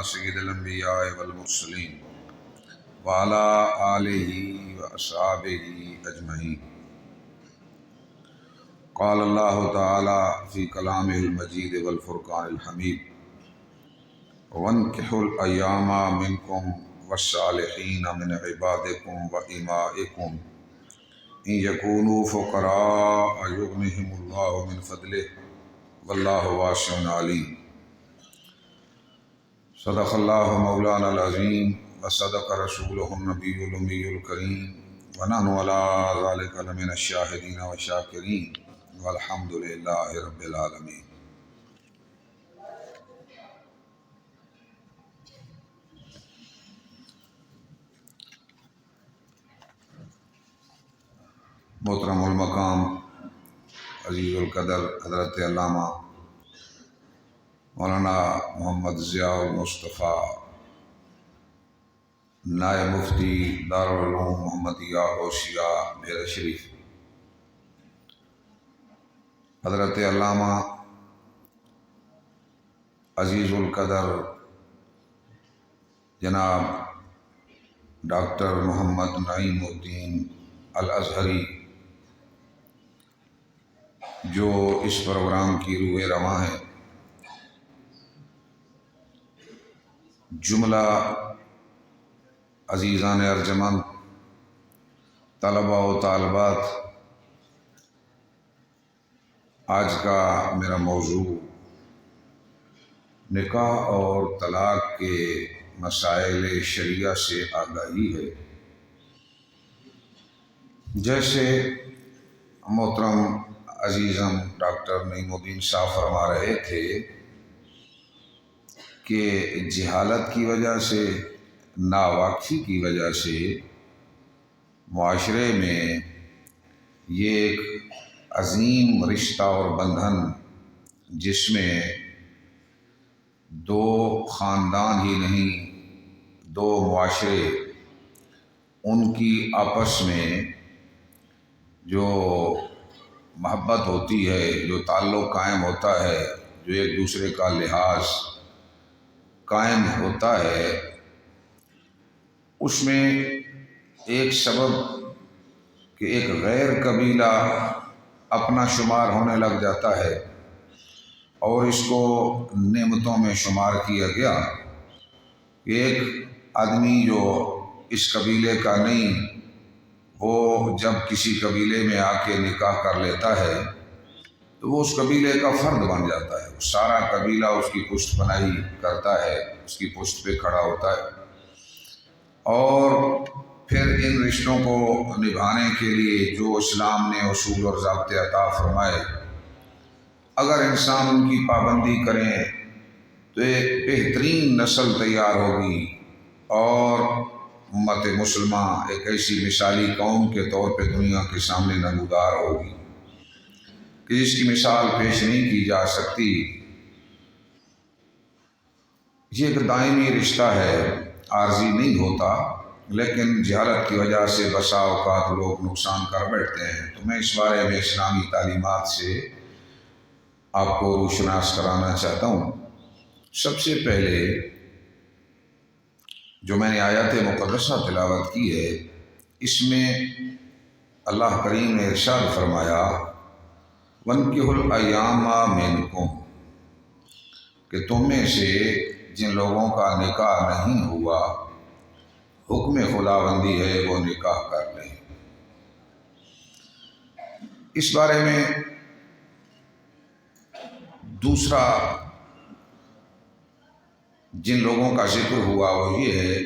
سید الانبیاء والمرسلین وعلی آلہ واصحابہ اجمعین۔ قال اللہ تعالی فی کلامہ المجید والفرقان الحمید وانکحوا الایام منکم والصالحین من عبادکم وإمائکم ان یکونوا فقراء یغنہم اللہ من فضلہ واللہ واسع علیم۔ صدق اللہ مولانا العظیم وصدق رسولہ النبی الامی الکریم ونحن علی ذلک لمن الشاہدین والشاکرین والحمد للہ رب العالمین۔ محترم المقام عزیز القدر حضرت علامہ مولانا محمد ضیاء المصطفیٰ نائب مفتی دارالعلوم محمدیہ غوثیہ میرا شریف، حضرت علامہ عزیز القدر جناب ڈاکٹر محمد نعیم الدین الازہری، جو اس پروگرام کی روح رواں ہیں، جملہ عزیزان ارجمند، طلباء و طالبات، آج کا میرا موضوع نکاح اور طلاق کے مسائل شرعیہ سے آگاہی ہے۔ جیسے محترم عزیزم ڈاکٹر نعیم الدین صاحب فرما رہے تھے کہ جہالت کی وجہ سے، ناواقفی کی وجہ سے معاشرے میں یہ ایک عظیم رشتہ اور بندھن، جس میں دو خاندان ہی نہیں، دو معاشرے، ان کی آپس میں جو محبت ہوتی ہے، جو تعلق قائم ہوتا ہے، جو ایک دوسرے کا لحاظ قائم ہوتا ہے، اس میں ایک سبب کہ ایک غیر قبیلہ اپنا شمار ہونے لگ جاتا ہے اور اس کو نعمتوں میں شمار کیا گیا کہ ایک آدمی جو اس قبیلے کا نہیں، وہ جب کسی قبیلے میں آ کے نکاح کر لیتا ہے تو وہ اس قبیلے کا فرد بن جاتا ہے، سارا قبیلہ اس کی پشت پناہی کرتا ہے، اس کی پشت پہ کھڑا ہوتا ہے، اور پھر ان رشتوں کو نبھانے کے لیے جو اسلام نے اصول اور ضابطے عطا فرمائے، اگر انسان ان کی پابندی کریں تو ایک بہترین نسل تیار ہوگی اور امت مسلمہ ایک ایسی مثالی قوم کے طور پہ دنیا کے سامنے نمودار ہوگی کہ جس کی مثال پیش نہیں کی جا سکتی۔ یہ ایک دائمی رشتہ ہے، عارضی نہیں ہوتا، لیکن جہالت کی وجہ سے بسا اوقات لوگ نقصان کر بیٹھتے ہیں۔ تو میں اس بارے میں اسلامی تعلیمات سے آپ کو روشناس کرانا چاہتا ہوں۔ سب سے پہلے جو میں نے آیات مقدسہ تلاوت کی ہے، اس میں اللہ کریم نے ارشاد فرمایا وَانْكِحُوا الْأَيَامَ مِنْكُمْ، کہ تم میں سے جن لوگوں کا نکاح نہیں ہوا، حکم خداوندی ہے وہ نکاح کر لیں۔ اس بارے میں دوسرا جن لوگوں کا ذکر ہوا وہ یہ ہے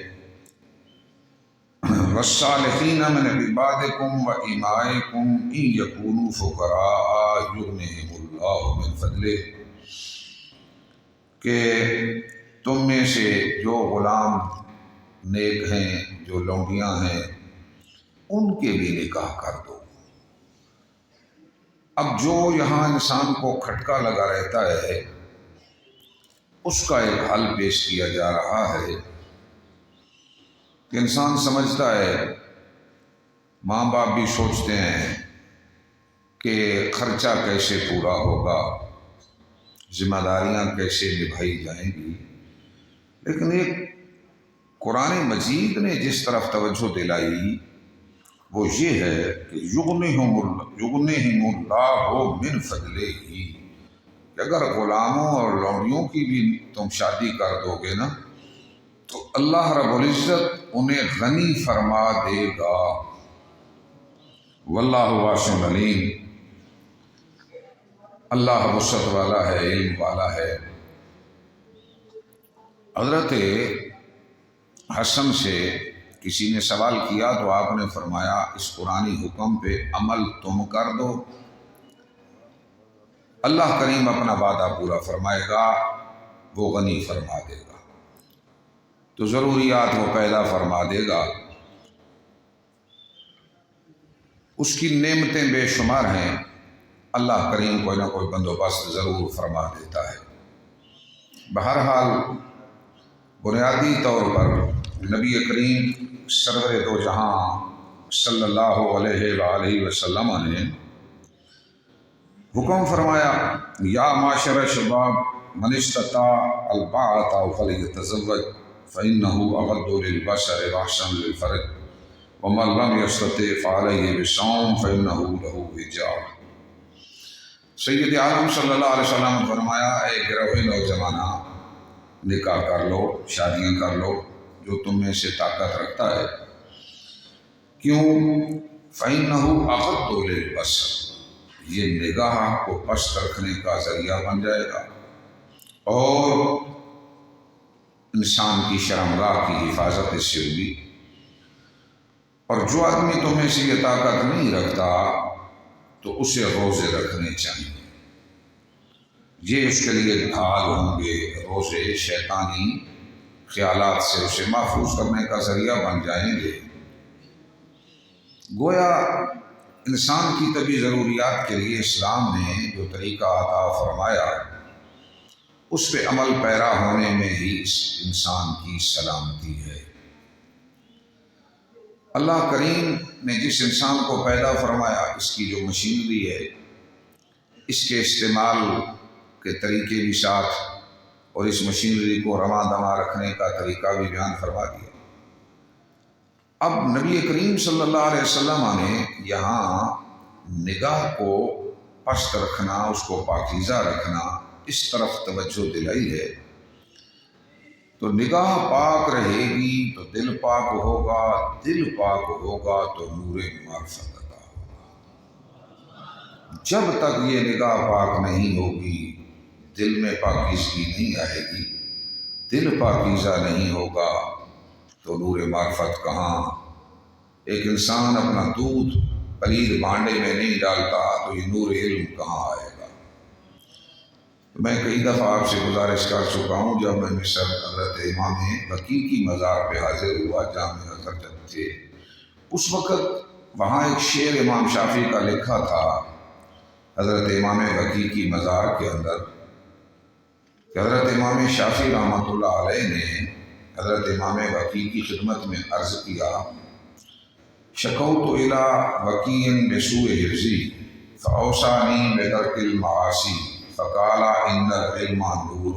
وَالصَّالِحِينَ مِنْ عِبَادِكُمْ وَإِمَائِكُمْ إِنْ يَكُونُوا فُقَرَاءَ يُغْنِهِمُ اللَّهُ مِنْ فَضْلِهِ، کہ تم میں سے جو غلام نیک ہیں، جو لونڈیاں ہیں، ان کے بھی نکاح کر دو۔ اب جو یہاں انسان کو کھٹکا لگا رہتا ہے، اس کا ایک حل پیش کیا جا رہا ہے کہ انسان سمجھتا ہے، ماں باپ بھی سوچتے ہیں کہ خرچہ کیسے پورا ہوگا، ذمہ داریاں کیسے نبھائی جائیں گی، لیکن ایک قرآن مجید نے جس طرف توجہ دلائی وہ یہ ہے کہ یغنہم اللہ من فضلہ ہی، کہ اگر غلاموں اور لونڈیوں کی بھی تم شادی کر دو گے نا تو اللہ رب العزت انہیں غنی فرما دے گا، واللہ واسع علیم، اللہ وسعت والا ہے، علم والا ہے۔ حضرت حسن سے کسی نے سوال کیا تو آپ نے فرمایا اس قرآنی حکم پہ عمل تم کر دو، اللہ کریم اپنا وعدہ پورا فرمائے گا، وہ غنی فرما دے گا، تو ضروریات وہ پیدا فرما دے گا۔ اس کی نعمتیں بے شمار ہیں، اللہ کریم کوئی نہ کوئی بندوبست ضرور فرما دیتا ہے۔ بہرحال بنیادی طور پر نبی کریم سرور دو جہاں صلی اللہ علیہ وآلہ وسلم نے حکم فرمایا، یا معاشر شباب من استطاع الباءۃ فلیتزوج فإنہ اغض للبصر واحسن للفرج ومن لم یستطع فعلیہ بالصوم فإنہ لہ وجاء۔ سید عالم صلی اللہ علیہ وسلم نے فرمایا، اے گروہ نوجوانہ، نکاح کر لو، شادیاں کر لو جو تم میں سے طاقت رکھتا ہے۔ کیوں؟ فَإِنَّهُ أَغَضُّ لِلْبَصَرِ، یہ نگاہ کو پست رکھنے کا ذریعہ بن جائے گا اور انسان کی شرمگاہ کی حفاظت اس سے ہوگی۔ اور جو آدمی تم میں سے یہ طاقت نہیں رکھتا تو اسے روزے رکھنے چاہیے، یہ اس کے لیے ڈھال ہوں گے، روزے شیطانی خیالات سے اسے محفوظ کرنے کا ذریعہ بن جائیں گے۔ گویا انسان کی طبی ضروریات کے لیے اسلام نے جو طریقہ عطا فرمایا اس پہ عمل پیرا ہونے میں ہی اس انسان کی سلامتی ہے۔ اللہ کریم نے جس انسان کو پیدا فرمایا، اس کی جو مشینری ہے، اس کے استعمال کے طریقے بھی ساتھ اور اس مشینری کو رواں دواں رکھنے کا طریقہ بھی بیان فرما دیا۔ اب نبی کریم صلی اللہ علیہ وسلم نے یہاں نگاہ کو پست رکھنا، اس کو پاکیزہ رکھنا، اس طرف توجہ دلائی ہے۔ تو نگاہ پاک رہے گی تو دل پاک ہوگا، دل پاک ہوگا تو نور معرفت عطا ہوگا۔ جب تک یہ نگاہ پاک نہیں ہوگی، دل میں پاکیزگی نہیں آئے گی، دل پاکیزہ نہیں ہوگا تو نور معرفت کہاں؟ ایک انسان اپنا دودھ پلید بھانڈے میں نہیں ڈالتا تو یہ نور علم کہاں آئے گا؟ میں کئی دفعہ آپ سے گزارش کر چکا ہوں، جب میں مصر حضرت امام بقی کی مزار پہ حاضر ہوا جامع حضرت تھے، اس وقت وہاں ایک شعر امام شافعی کا لکھا تھا حضرت امام بقی کی مزار کے اندر، کہ حضرت امام شافعی رحمۃ اللہ علیہ نے حضرت امام بقی کی خدمت میں عرض کیا، شکوت الی وکیع بسوء حفظی فاوصانی بترک المعاصی فقال ان العلم نور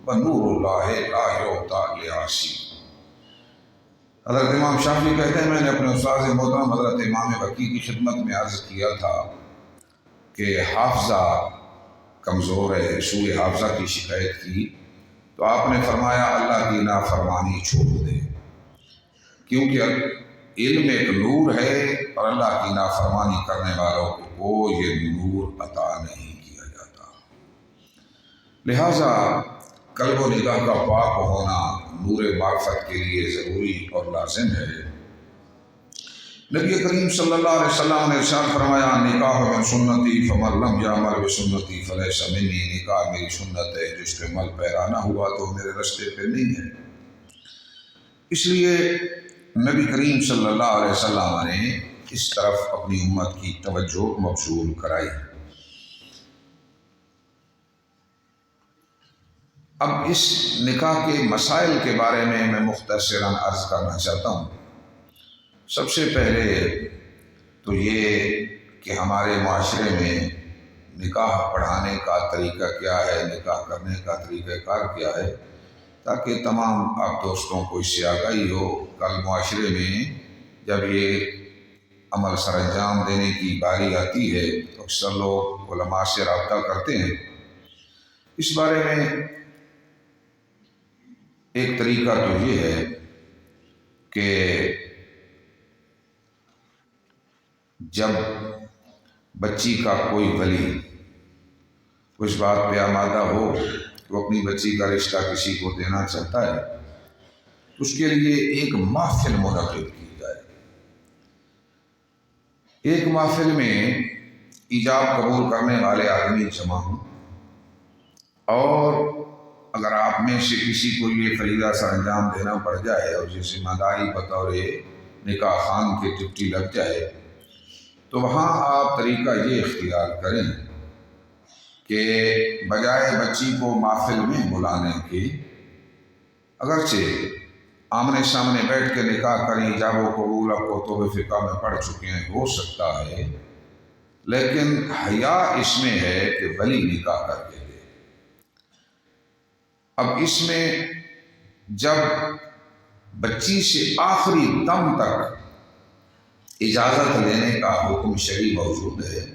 ونور اللہ لا یعطی لعاصی۔ حضرت امام شافعی کہتے ہیں، میں نے اپنے استاد محترم حضرت امام بقی کی خدمت میں عرض کیا تھا کہ حافظہ کمزور ہے، سوء حافظہ کی شکایت کی، تو آپ نے فرمایا اللہ کی نافرمانی چھوڑ دے، کیونکہ علم ایک نور ہے اور اللہ کی نافرمانی کرنے والوں کو یہ نور عطا نہیں کیا جاتا۔ لہٰذا قلب و نگاہ کا پاک ہونا نور معرفت کے لیے ضروری اور لازم ہے۔ نبی کریم صلی اللہ علیہ وسلم نے ارشاد فرمایا، نکاح من سنتی فمن لم یعمل بسنتی فلیس منی، نکاح میری سنت ہے، جس پہ عمل پیرا نہ ہوا تو میرے راستے پہ نہیں ہے۔ اس لیے نبی کریم صلی اللہ علیہ وسلم نے اس طرف اپنی امت کی توجہ مبذول کرائی۔ اب اس نکاح کے مسائل کے بارے میں مختصراً عرض کرنا چاہتا ہوں۔ سب سے پہلے تو یہ کہ ہمارے معاشرے میں نکاح پڑھانے کا طریقہ کیا ہے، نکاح کرنے کا طریقہ کار کیا ہے، تاکہ تمام آپ دوستوں کو اس سے آگاہی ہو۔ کل معاشرے میں جب یہ عمل سر انجام دینے کی باری آتی ہے تو اکثر لوگ علماء سے رابطہ کرتے ہیں۔ اس بارے میں ایک طریقہ تو یہ ہے کہ جب بچی کا کوئی ولی اس بات پہ آمادہ ہو کہ وہ اپنی بچی کا رشتہ کسی کو دینا چاہتا ہے، اس کے لیے ایک محفل منعقد کی جائے۔ ایک محفل میں ایجاب قبول کرنے والے آدمی جمع ہوں، اور اگر آپ میں سے کسی کو یہ فریضہ سر انجام دینا پڑ جائے اور یہ ذمہ داری بطور نکاح خوان کے ڈپٹی لگ جائے، تو وہاں آپ طریقہ یہ اختیار کریں کہ بجائے بچی کو محفل میں بلانے کے، اگرچہ آمنے سامنے بیٹھ کے نکاح کریں، ایجاب و قبول اب کتب فقہ میں پڑھ چکے ہیں، ہو سکتا ہے، لیکن حیا اس میں ہے کہ ولی نکاح کر کے دے۔ اب اس میں جب بچی سے آخری دم تک اجازت لینے کا حکم شرعی موجود ہے۔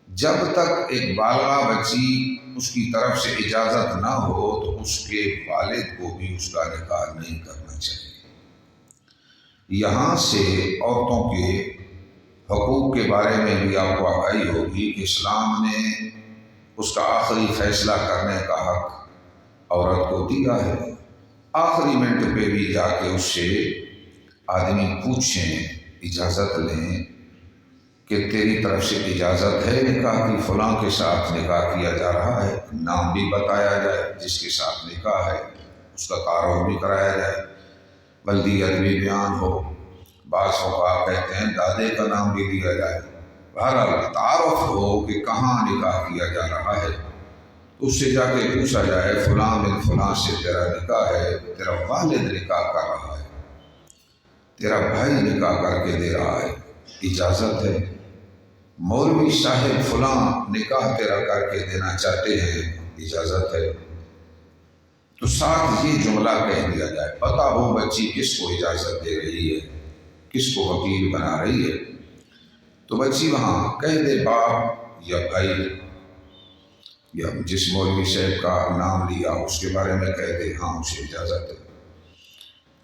جب تک ایک بالغہ بچی اس کی طرف سے اجازت نہ ہو تو اس کے والد کو بھی اس کا نکاح نہیں کرنا چاہیے۔ یہاں سے عورتوں کے حقوق کے بارے میں بھی آپ کو آگاہی ہوگی کہ اسلام نے اس کا آخری فیصلہ کرنے کا حق عورت کو دیا ہے۔ آخری منٹ پہ بھی جا کے اس سے آدمی پوچھیں، اجازت لیں کہ تیری طرف سے اجازت ہے نکاح کی، فلاں کے ساتھ نکاح کیا جا رہا ہے، نام بھی بتایا جائے جس کے ساتھ نکاح ہے، اس کا تعارف بھی کرایا جائے، بلدیت بھی بیان ہو، بعض فقہا کہتے ہیں دادے کا نام بھی دیا جائے، بہرحال تعارف ہو کہ کہاں نکاح کیا جا رہا ہے۔ اس سے جا کے پوچھا جائے فلاں بن فلاں سے تیرا نکاح ہے، تیرا والد نکاح کر رہا ہے، تیرا بھائی نکاح کر کے دے رہا ہے، اجازت ہے؟ مولوی صاحب فلاں نکاح تیرا کر کے دینا چاہتے ہیں، اجازت ہے؟ تو ساتھ یہ جملہ کہہ دیا جائے، پتہ ہو بچی کس کو اجازت دے رہی ہے، کس کو وکیل بنا رہی ہے، تو بچی وہاں کہہ دے باپ یا بھائی یا جس مولوی صاحب کا نام لیا اس کے بارے میں کہہ دے ہاں اسے اجازت ہے۔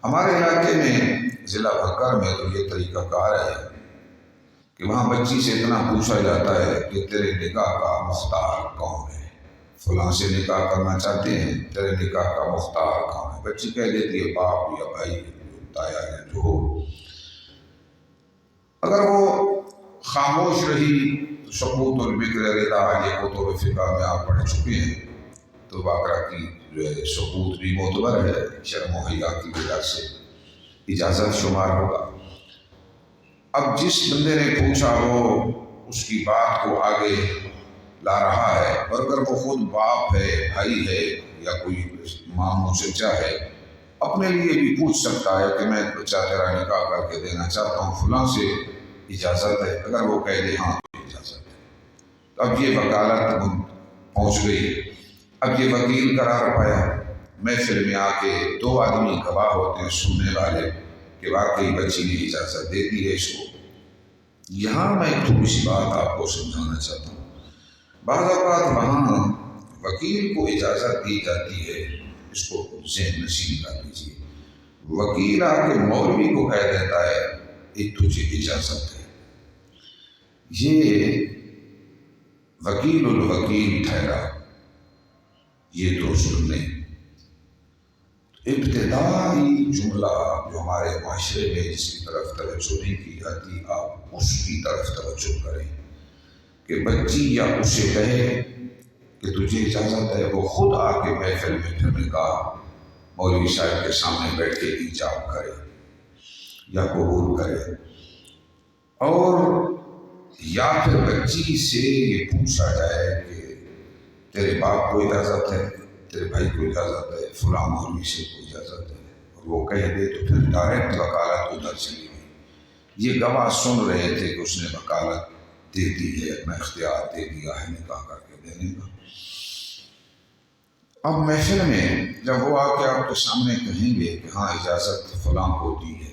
ہمارے علاقے میں ضلع بھکر میں تو یہ طریقہ کار ہے کہ وہاں بچی سے اتنا پوچھا جاتا ہے کہ تیرے نکاح کا مختار کون ہے، فلاں سے نکاح کرنا چاہتے ہیں، تیرے نکاح کا مختار کون ہے؟ بچی کہہ دیتی ہے باپ یا بھائی، تایا یا جو ہو۔ اگر وہ خاموش رہی تو ثبوت البکر رضا، یہ کتب فقہ میں آپ پڑھ چکے ہیں، تو باقرہ کی جو ہے ثبوت بھی معتبر ہے، شرم و حیا کی وجہ سے اجازت شمار ہوگا۔ اب جس بندے نے پوچھا وہ اس کی بات کو آگے لا رہا ہے، اور اگر وہ خود باپ ہے، بھائی ہے یا کوئی ماموں چچا ہے، اپنے لیے بھی پوچھ سکتا ہے کہ میں بچہ تیرا نکاح کر کے دینا چاہتا ہوں، فلاں سے اجازت ہے؟ اگر وہ کہہ دے ہاں اجازت ہے، تو اب یہ وکالت پہنچ گئی، اب یہ وکیل قرار پایا، محفل میں آ کے دو آدمی گواہ ہوتے ہیں سننے والے کہ واقعی بچی نے اجازت دے دی ہے اس کو۔ یہاں میں ایک تھوڑی سی بات آپ کو سمجھانا چاہتا ہوں۔ بعض اوقات وہاں وکیل کو اجازت دی جاتی ہے، اس کو ذہن نشین کر لیجیے، وکیل آ کے مولوی کو کہہ دیتا ہے ایک تجھے اجازت ہے، یہ وکیل الوکیل ٹھہرا، یہ تو ظلم نہیں۔ ابتدائی جملہ جو ہمارے معاشرے میں جس کی طرف توجہ نہیں کی جاتی، آپ اس کی طرف توجہ کریں کہ بچی یا اسے کہے کہ تجھے اجازت ہے، وہ خود آ کے محفل میں پھر نکاح مولوی صاحب کے سامنے بیٹھ کے ایجاب کرے یا قبول کرے، اور یا پھر بچی سے یہ پوچھا جائے کہ تیرے باپ کو اجازت ہے، تیرے بھائی کو اجازت ہے، فلاں مولوی سے کو اجازت ہے، اور وہ کہہ دے تو پھر ڈائریکٹ وکالت ادھر چلی گئی۔ یہ گواہ سن رہے تھے کہ اس نے وکالت دے دی ہے، اپنا اختیار دے دیا ہے نکاح کر کے دینے کا۔ اب محفل میں جب وہ آ کے آپ کے سامنے کہیں گے کہ ہاں اجازت فلاں کو دی ہے،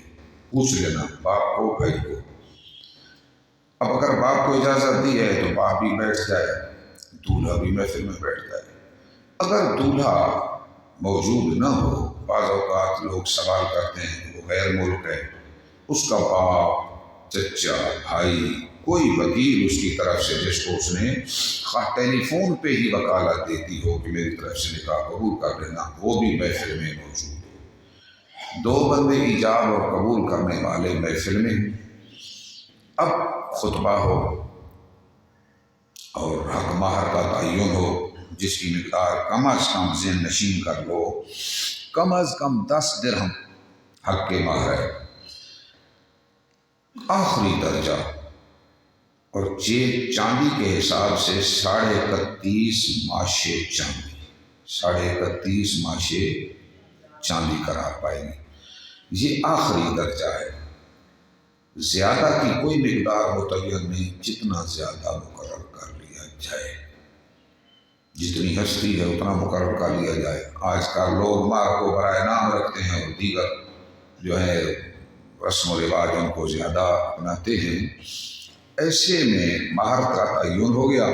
پوچھ لینا باپ کو بھائی کو۔ اب اگر باپ کو اجازت دی ہے تو باپ بھی بیٹھ جائے، دولہا بھی محفل میں بیٹھ جائے۔ اگر دولہا موجود نہ ہو، بعض اوقات لوگ سوال کرتے ہیں کہ وہ غیر ملک ہے، اس کا باپ، چچا، بھائی، کوئی وکیل اس کی طرف سے جس کو اس نے خواہ ٹیلی فون پہ ہی وکالت دیتی ہو کہ میری طرف سے نکاح قبول کر لینا، وہ بھی محفل میں موجود ہو۔ دو بندے ایجاب اور قبول کرنے والے محفل میں ہیں۔ اب خطبہ ہو اور حق مہر کا تعین ہو، جس کی مقدار کم از کم ذہن نشین کر لو، کم از کم 10 درہم حق کے مہر ہے، آخری درجہ، اور چاندی کے حساب سے 31.5 ماشے چاندی، 31.5 ماشے چاندی قرار پائے گی۔ یہ آخری درجہ ہے، زیادہ کی کوئی مقدار متعین نہیں، جتنا زیادہ مقرر کر لیا جائے، جتنی ہستی ہے اتنا مقرر کر لیا جائے۔ آج کل لوگ مہر کو برائے نام رکھتے ہیں اور دیگر جو ہے رسم و رواج ان کو زیادہ اپناتے ہیں۔ ایسے میں مہر کا تعین ہو گیا،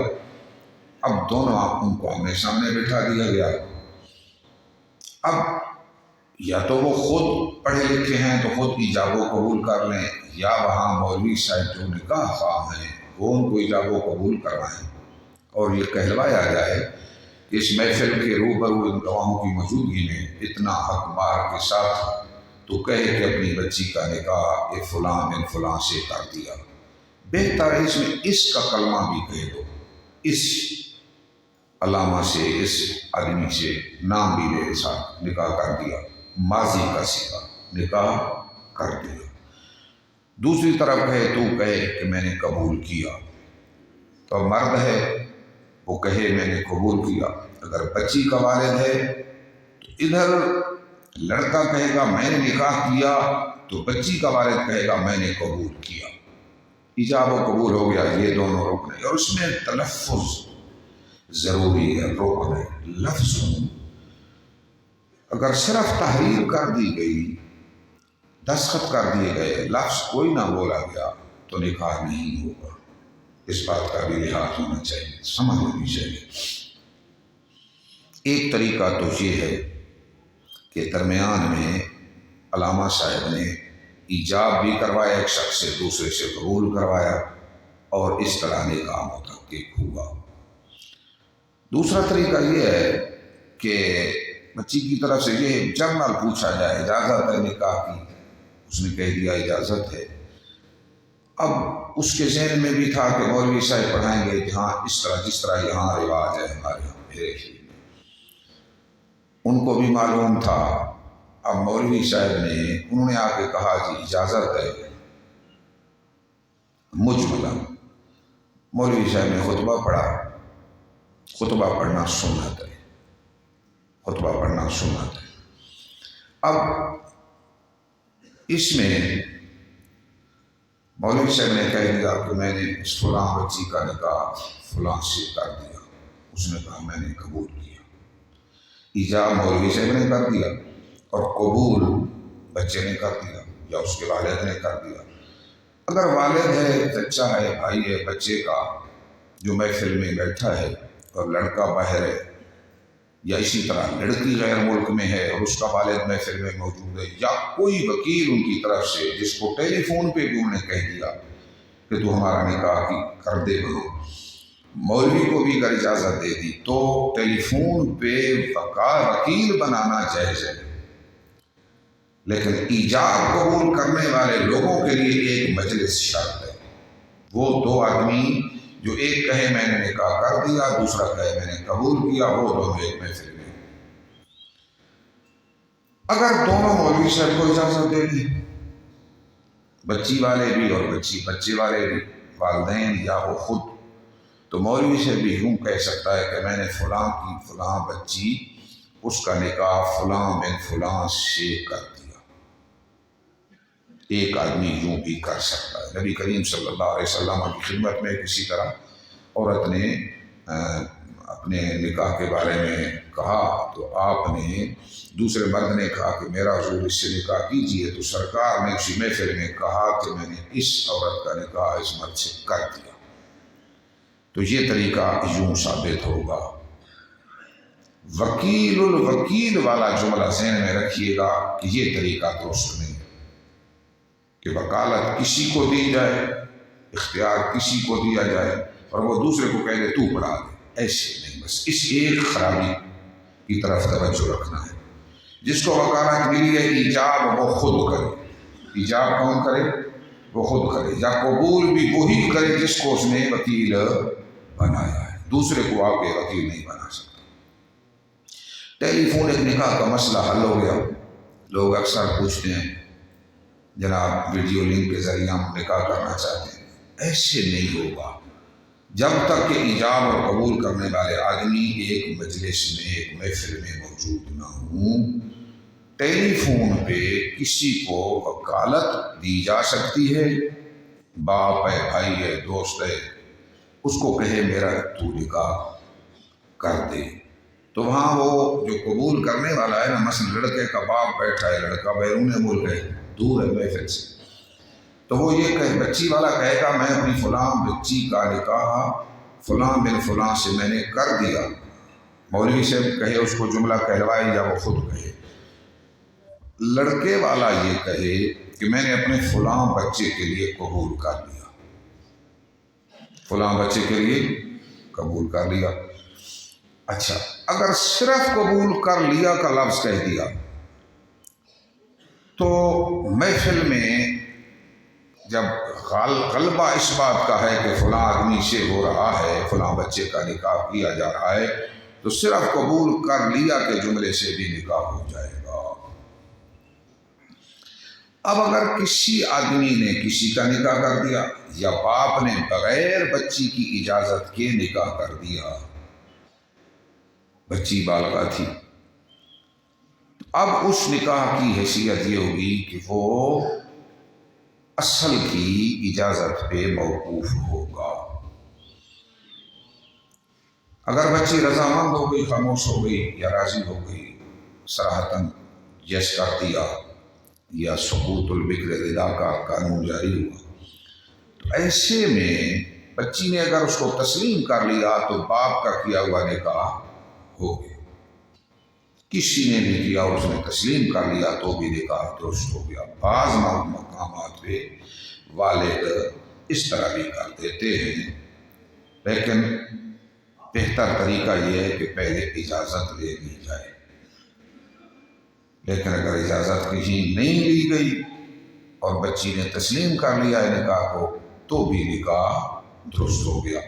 اب دونوں ان کو آمنے سامنے بٹھا دیا گیا۔ اب یا تو وہ خود پڑھے لکھے ہیں تو خود ایجاب و قبول کر لیں، یا وہاں مولوی صاحب جو نکاح خواہ ہیں وہ ان کو ایجاب و قبول کروائیں، اور یہ کہلوایا جائے کہ اس محفل کے روبرو ان گواہوں کی موجودگی میں اتنا حق مہر کے ساتھ تو کہے کہ اپنی بچی کا نکاح فلاں بن فلاں سے کر دیا۔ بہتر ہے اس میں اس کا کلمہ بھی کہہ دو، اس علامہ سے، اس آدمی سے نام بھی میرے ساتھ نکاح کر دیا، ماضی کا صیغہ نکاح کر دیا۔ دوسری طرف تو کہے کہ میں نے قبول کیا، تو مرد ہے وہ کہے میں نے قبول کیا۔ اگر بچی کا والد ہے تو ادھر لڑکا کہے گا میں نے نکاح کیا، تو بچی کا والد کہے گا میں نے قبول کیا۔ ایجاب و قبول ہو گیا، یہ دونوں رکن ہیں، اور اس میں تلفظ ضروری ہے، رکن ہے۔ لفظ اگر صرف تحریر کر دی گئی، دستخط کر دیے گئے، لفظ کوئی نہ بولا گیا تو نکاح نہیں ہوگا۔ اس بات کا بھی لحاظ ہونا چاہیے، سمجھ ہونی چاہیے۔ ایک طریقہ تو یہ ہے کہ درمیان میں علامہ صاحب نے ایجاب بھی کروایا، ایک شخص سے دوسرے سے قبول کروایا، اور اس طرح نکاح متحقق ہوا۔ دوسرا طریقہ یہ ہے کہ بچی کی طرف سے یہ جنرل پوچھا جائے اجازت ہے نکاح کی، اس نے کہہ دیا اجازت ہے۔ اب اس کے ذہن میں بھی تھا کہ مولوی صاحب پڑھائیں گے کہ ہاں اس طرح جس طرح یہاں رواج ہے ہمارے یہاں میرے ہی، ان کو بھی معلوم تھا۔ اب مولوی صاحب نے انہوں نے آ کے کہا کہ اجازت ہے مجملا۔ مولوی صاحب نے خطبہ پڑھا، خطبہ پڑھنا سنت ہے، خطبہ پڑھنا سنت ہے۔ اب اس میں مولوی صاحب نے کہہ دیا کہ میں نے اس فلاں بچی کا نکاح فلاں سے کر دیا، اس نے کہا میں نے قبول کیا۔ ایجاب مولوی صاحب نے کر دیا اور قبول بچے نے کر دیا یا اس کے والد نے کر دیا۔ اگر والد ہے، چچا ہے، بھائی ہے بچے کا جو محفل میں بیٹھا ہے اور لڑکا باہر ہے، یا اسی طرح لڑکی غیر ملک میں ہے اور اس کا والد محفل میں موجود ہے، یا کوئی وکیل ان کی طرف سے جس کو ٹیلی فون پہ بھی انہوں نے کہہ دیا کہ تو ہمارا نکاح کر دے گا، مولوی کو بھی اگر اجازت دے دی تو ٹیلی فون پہ وکیل بنانا جائز ہے۔ لیکن ایجاب قبول کرنے والے لوگوں کے لیے ایک مجلس شرط ہے، وہ دو آدمی جو ایک کہے میں نے نکاح کر دیا، دوسرا کہے میں نے قبول کیا، وہ دونوں ایک محفل میں۔ اگر دونوں مولوی صاحب کو اجازت دے دی، بچی والے بھی اور بچے والے بھی، والدین یا وہ خود، تو مولوی سے بھی یوں کہہ سکتا ہے کہ میں نے فلاں کی فلاں بچی، اس کا نکاح فلاں بن فلاں سے کر دیا۔ ایک آدمی یوں بھی کر سکتا ہے۔ نبی کریم صلی اللہ علیہ وسلم کی خدمت میں کسی طرح عورت نے اپنے نکاح کے بارے میں کہا تو آپ نے دوسرے مرد نے کہا کہ میرا حضور اس سے نکاح کیجیے، تو سرکار نے اسی محفل میں کہا کہ میں نے اس عورت کا نکاح اس مرد سے کر دیا۔ تو یہ طریقہ یوں ثابت ہوگا۔ وکیل الوکیل والا جملہ ذہن میں رکھیے گا کہ یہ طریقہ درست نہیں کہ وکالت کسی کو دی جائے، اختیار کسی کو دیا جائے اور وہ دوسرے کو کہہ دے تو پڑھا دے، ایسے نہیں۔ بس اس ایک خرابی کی طرف توجہ رکھنا ہے۔ جس کو وکالت ملی ہے ایجاب وہ خود کرے، ایجاب کون کرے؟ وہ خود کرے، یا قبول بھی وہی کرے جس کو اس نے وکیل بنایا ہے، دوسرے کو آپ کے وکیل نہیں بنا سکتا۔ ٹیلی فون ایک نکاح کا مسئلہ حل ہو گیا، لوگ اکثر پوچھتے ہیں جناب ویڈیو لنک کے ذریعے ہم نکاح کرنا چاہتے ہیں، ایسے نہیں ہوگا جب تک کہ ایجاب اور قبول کرنے والے آدمی ایک مجلس میں، ایک محفل میں موجود نہ ہوں۔ ٹیلی فون پہ کسی کو وکالت دی جا سکتی ہے، باپ ہے، بھائی ہے، دوست ہے، اس کو کہے میرا تو نکاح کر دے، تو وہاں وہ جو قبول کرنے والا ہے نا، مثلا لڑکے کا باپ بیٹھا ہے، لڑکا بیرون ملک ہے، دور ہے محفل سے، تو وہ یہ کہے، بچی والا کہے گا میں اپنی فلاں بچی کا نکاح فلاں بن فلاں سے میں نے کر دیا، مولوی سے کہے اس کو جملہ کہلوائے یا وہ خود کہے۔ لڑکے والا یہ کہے کہ میں نے اپنے فلاں بچے کے لیے قبول کر لیا، فلاں بچے کے لیے قبول کر لیا۔ اچھا، اگر صرف قبول کر لیا کا لفظ کہہ دیا تو محفل میں جب غلبہ اس بات کا ہے کہ فلاں آدمی سے ہو رہا ہے، فلاں بچے کا نکاح کیا جا رہا ہے، تو صرف قبول کر لیا کے جملے سے بھی نکاح ہو جائے گا۔ اب اگر کسی آدمی نے کسی کا نکاح کر دیا یا باپ نے بغیر بچی کی اجازت کے نکاح کر دیا، بچی بالغہ تھی، اب اس نکاح کی حیثیت یہ ہوگی کہ وہ اصل کی اجازت پہ موقوف ہوگا۔ اگر بچی رضامند ہو گئی، خاموش ہو گئی یا راضی ہو گئی، صراحتاً یس کر دیا یا سقوط البکر ردا کا قانون جاری ہوا، تو ایسے میں بچی نے اگر اس کو تسلیم کر لیا تو باپ کا کیا ہوا نکاح ہو گیا، کسی نے بھی کیا اور اس نے تسلیم کر لیا تو بھی نکاح درست ہو گیا۔ بعض مقامات پہ والد اس طرح بھی کر دیتے ہیں، لیکن بہتر طریقہ یہ ہے کہ پہلے اجازت لے لی جائے، لیکن اگر اجازت کہیں نہیں لی گئی اور بچی نے تسلیم کر لیا ہے نکاح کو تو بھی نکاح درست ہو گیا۔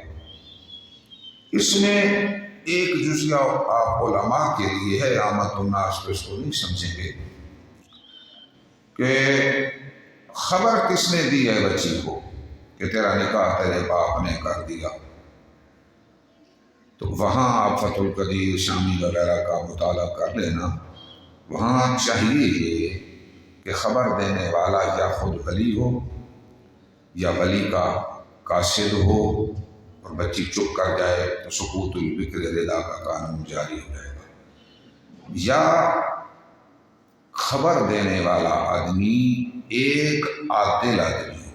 اس میں ایک جزیہ آپ علماء کے لیے ہے، عامت الناس تو اس کو نہیں سمجھیں گے، کہ خبر کس نے دی ہے بچی کو کہ تیرا نکاح تیرے باپ نے کر دیا، تو وہاں آپ فتح القدیر شامی وغیرہ کا مطالعہ کر لینا، وہاں چاہیے یہ کہ خبر دینے والا یا خود ولی ہو یا ولی کا قاصد ہو، اور بچی چپ کر جائے تو سقوط البکر ردا کا قانون جاری ہو جائے گا، یا خبر دینے والا آدمی ایک عادل آدمی ہو،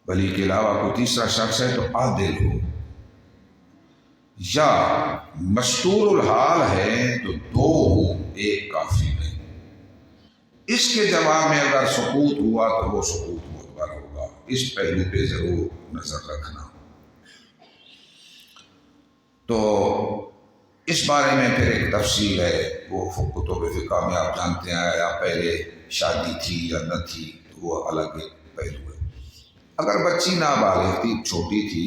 ولی کے علاوہ کوئی تیسرا شخص ہے تو عادل ہو، یا مستور الحال ہے تو دو ہوں، ایک کافی نہیں۔ اس کے جواب میں اگر سقوط ہوا تو وہ سقوط معتبر ہوگا، اس پہلو پہ ضرور نظر رکھنا۔ تو اس بارے میں پھر ایک تفصیل ہے، وہ کتب فقہ میں آپ جانتے ہیں، یا پہلے شادی تھی یا نہ تھی، تو وہ الگ ایک پہلو ہے۔ اگر بچی نابالغ تھی، چھوٹی تھی،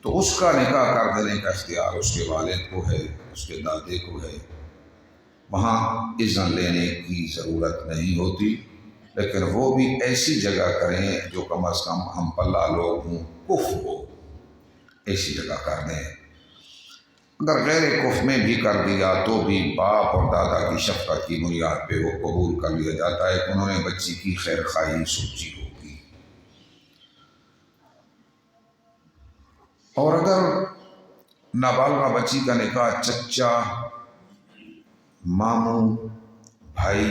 تو اس کا نکاح کر دینے کا اختیار اس کے والد کو ہے، اس کے دادے کو ہے، وہاں اذن لینے کی ضرورت نہیں ہوتی، لیکن وہ بھی ایسی جگہ کریں جو کم از کم ہم پلہ لوگ ہوں، کف ہو، ایسی جگہ کر دیں۔ اگر غیر کف میں بھی کر دیا تو بھی باپ اور دادا کی شفقت کی بنیاد پہ وہ قبول کر لیا جاتا ہے کہ انہوں نے بچی کی خیر خواہی سوچی ہوگی۔ اور اگر نابالغہ بچی کا نکاح چچا، ماموں، بھائی،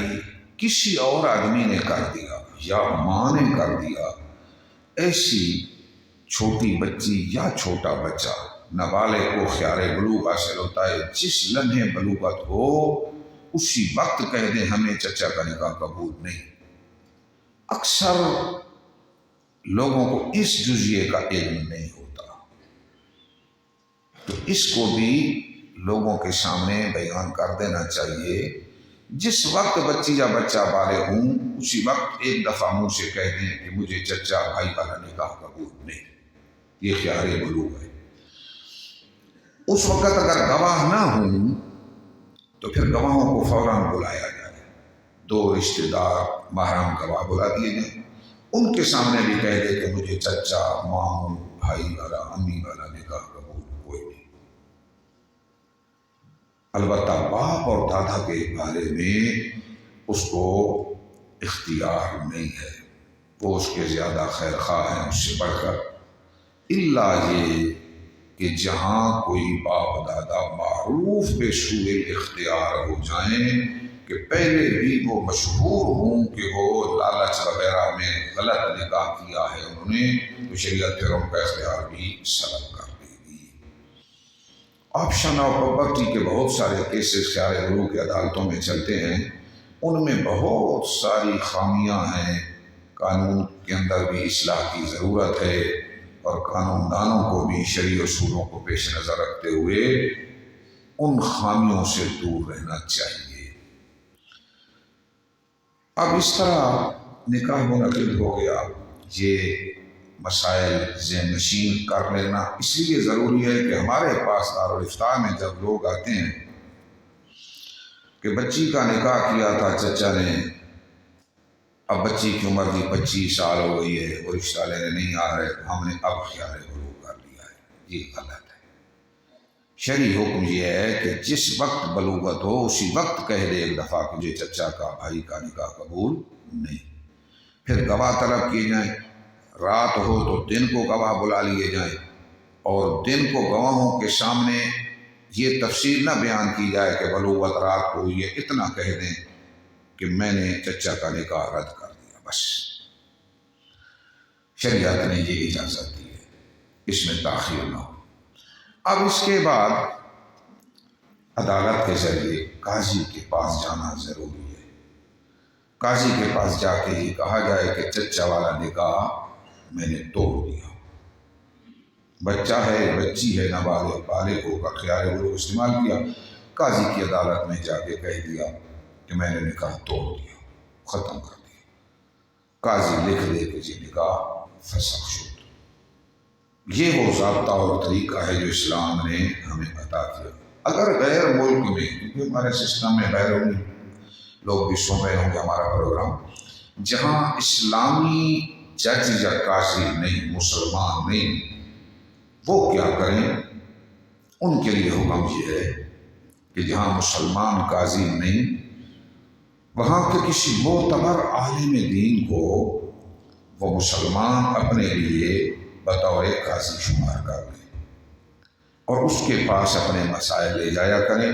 کسی اور آدمی نے کر دیا یا ماں نے کر دیا، ایسی چھوٹی بچی یا چھوٹا بچہ نابالغ کو خیار بلوغ حاصل ہوتا ہے، جس لمحے بلوغت ہو اسی وقت کہہ دیں ہمیں چچا کا نکاح قبول نہیں۔ اکثر لوگوں کو اس جزیے کا علم نہیں ہوتا، تو اس کو بھی لوگوں کے سامنے بیان کر دینا چاہیے۔ جس وقت بچی یا بچہ بالغ ہوں اسی وقت ایک دفعہ منہ سے کہہ دیں کہ مجھے چچا بھائی والا نکاح قبول نہیں، یہ خیار بلوغ ہے۔ اس وقت اگر گواہ نہ ہوں تو پھر گواہوں کو فوراً بلایا جائے، 2 رشتہ دار محرم گواہ بلا دیے جائیں، ان کے سامنے بھی کہہ دے کہ مجھے چچا، ماموں، بھائی والا، امی والا نکاح قبول کوئی نہیں۔ البتہ باپ اور دادا کے بارے میں اس کو اختیار نہیں ہے، وہ اس کے زیادہ خیر خواہ ہیں اس سے بڑھ کر، الا یہ کہ جہاں کوئی باپ دادا معروف بے سوء اختیار ہو جائیں کہ پہلے بھی وہ مشہور ہوں کہ وہ لالچ وغیرہ میں غلط نکاح کیا ہے انہوں نے، تو شریعت پھر ان کا اختیار بھی سلب کر دے گی۔ آپشن اور پراپرٹی کے بہت سارے کیسز خیار بلوغ کی عدالتوں میں چلتے ہیں، ان میں بہت ساری خامیاں ہیں، قانون کے اندر بھی اصلاح کی ضرورت ہے، اور قانون دانوں کو بھی شرعی اصولوں کو پیش نظر رکھتے ہوئے ان خامیوں سے دور رہنا چاہیے۔ اب اس طرح نکاح منعقد ہو گیا، یہ مسائل ذہن نشین کر لینا اس لیے ضروری ہے کہ ہمارے پاس دارالافتاء میں جب لوگ آتے ہیں کہ بچی کا نکاح کیا تھا چچا نے، اب بچی کی عمر بھی 25 سال ہو گئی ہے، وہ رشتہ لینے نہیں آ رہے، ہم نے اب خیار بلوغ کر لیا ہے، یہ غلط ہے۔ شرعی حکم یہ ہے کہ جس وقت بلوغت ہو اسی وقت کہہ دے ایک دفعہ کہ مجھے چچا کا بھائی کا نکاح قبول نہیں، پھر گواہ طلب کیے جائیں، رات ہو تو دن کو گواہ بلا لیے جائیں، اور دن کو گواہوں کے سامنے یہ تفصیل نہ بیان کی جائے کہ بلوغت رات کو یہ اتنا کہہ دیں کہ میں نے چچا کا نکاح رد کر دیا، بس۔ شریعت نے یہ اجازت دی ہے، اس میں تاخیر نہ ہو۔ اب اس کے بعد عدالت کے ذریعے قاضی کے پاس جانا ضروری ہے۔ قاضی کے پاس جا کے یہ کہا جائے کہ چچا والا نکاح میں نے توڑ دیا، بچہ ہے، بچی ہے، نابالغ، بالغ ہو کر خیار بلوغ استعمال کیا، قاضی کی عدالت میں جا کے کہہ دیا کہ میں نے نکاح توڑ دیا، ختم کر دیا، قاضی لکھ دے کہ یہ نکاح فسخ شد۔ یہ وہ ضابطہ اور طریقہ ہے جو اسلام نے ہمیں عطا کیا۔ اگر غیر ملک میں، کیونکہ ہمارے سسٹم میں بیرونی لوگ بھی سن رہے ہوں گے ہمارا پروگرام، جہاں اسلامی جج یا قاضی نہیں، مسلمان نہیں، وہ کیا کریں؟ ان کے لیے حکم یہ ہے کہ جہاں مسلمان قاضی نہیں، وہاں کے کسی معتبر عالم دین کو وہ مسلمان اپنے لیے بطور قاضی شمار کر لیں اور اس کے پاس اپنے مسائل لے جایا کریں،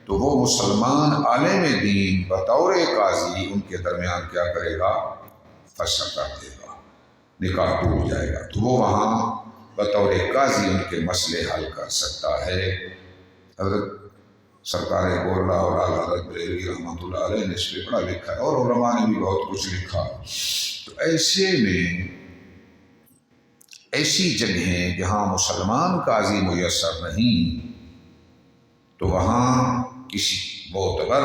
تو وہ مسلمان عالم دین بطور قاضی ان کے درمیان کیا کرے گا؟ فیصلہ کر دے گا، نکاح ٹوٹ جائے گا، تو وہ وہاں بطور قاضی ان کے مسئلے حل کر سکتا ہے۔ حضرت سرکار گولڑا اور اعلیٰ حضرت بریلوی رحمۃ اللہ علیہ نے اس پہ بڑا لکھا ہے، اور علماء نے بھی بہت کچھ لکھا۔ تو ایسے میں ایسی جگہیں جہاں مسلمان قاضی میسر نہیں، تو وہاں کسی معتبر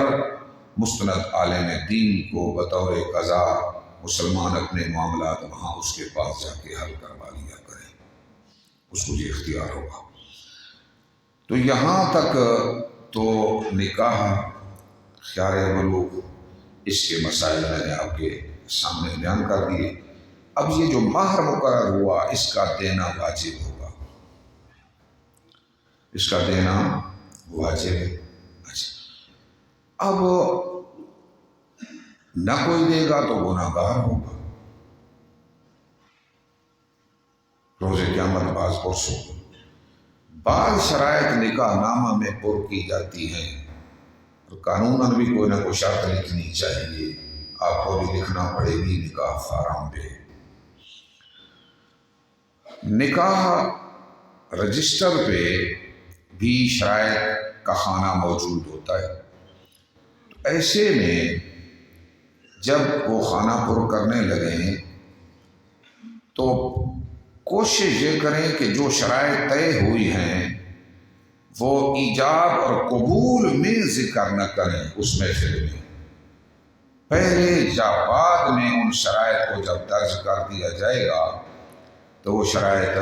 مستند عالم دین کو بطور قضا مسلمان اپنے معاملات وہاں اس کے پاس جا کے حل کروا لیا کریں، اس کو یہ اختیار ہوگا۔ تو یہاں تک تو نکاح خیار بلوغ اس کے مسائل میں نے آپ کے سامنے بیان کر دیے۔ اب یہ جو مہر مقرر ہوا اس کا دینا واجب ہوگا، اس کا دینا واجب ہے۔ اچھا، اب نہ کوئی دے گا تو گناہ گار ہوگا، روز قیامت باز پرسوں۔ بعض شرائط نکاح نامہ میں پر کی جاتی ہیں، اور قانوناً بھی کوئی نہ کوئی شرط لکھنی چاہیے، آپ کو بھی لکھنا پڑے گی نکاح فارم پہ۔ نکاح رجسٹر پہ بھی شرائط کا خانہ موجود ہوتا ہے، ایسے میں جب وہ خانہ پر کرنے لگیں تو کوشش یہ کریں کہ جو شرائط طے ہوئی ہیں وہ ایجاب اور قبول میں ذکر نہ کریں اس محفل میں، پہلے یا بعد میں ان شرائط کو جب درج کر دیا جائے گا تو وہ شرائط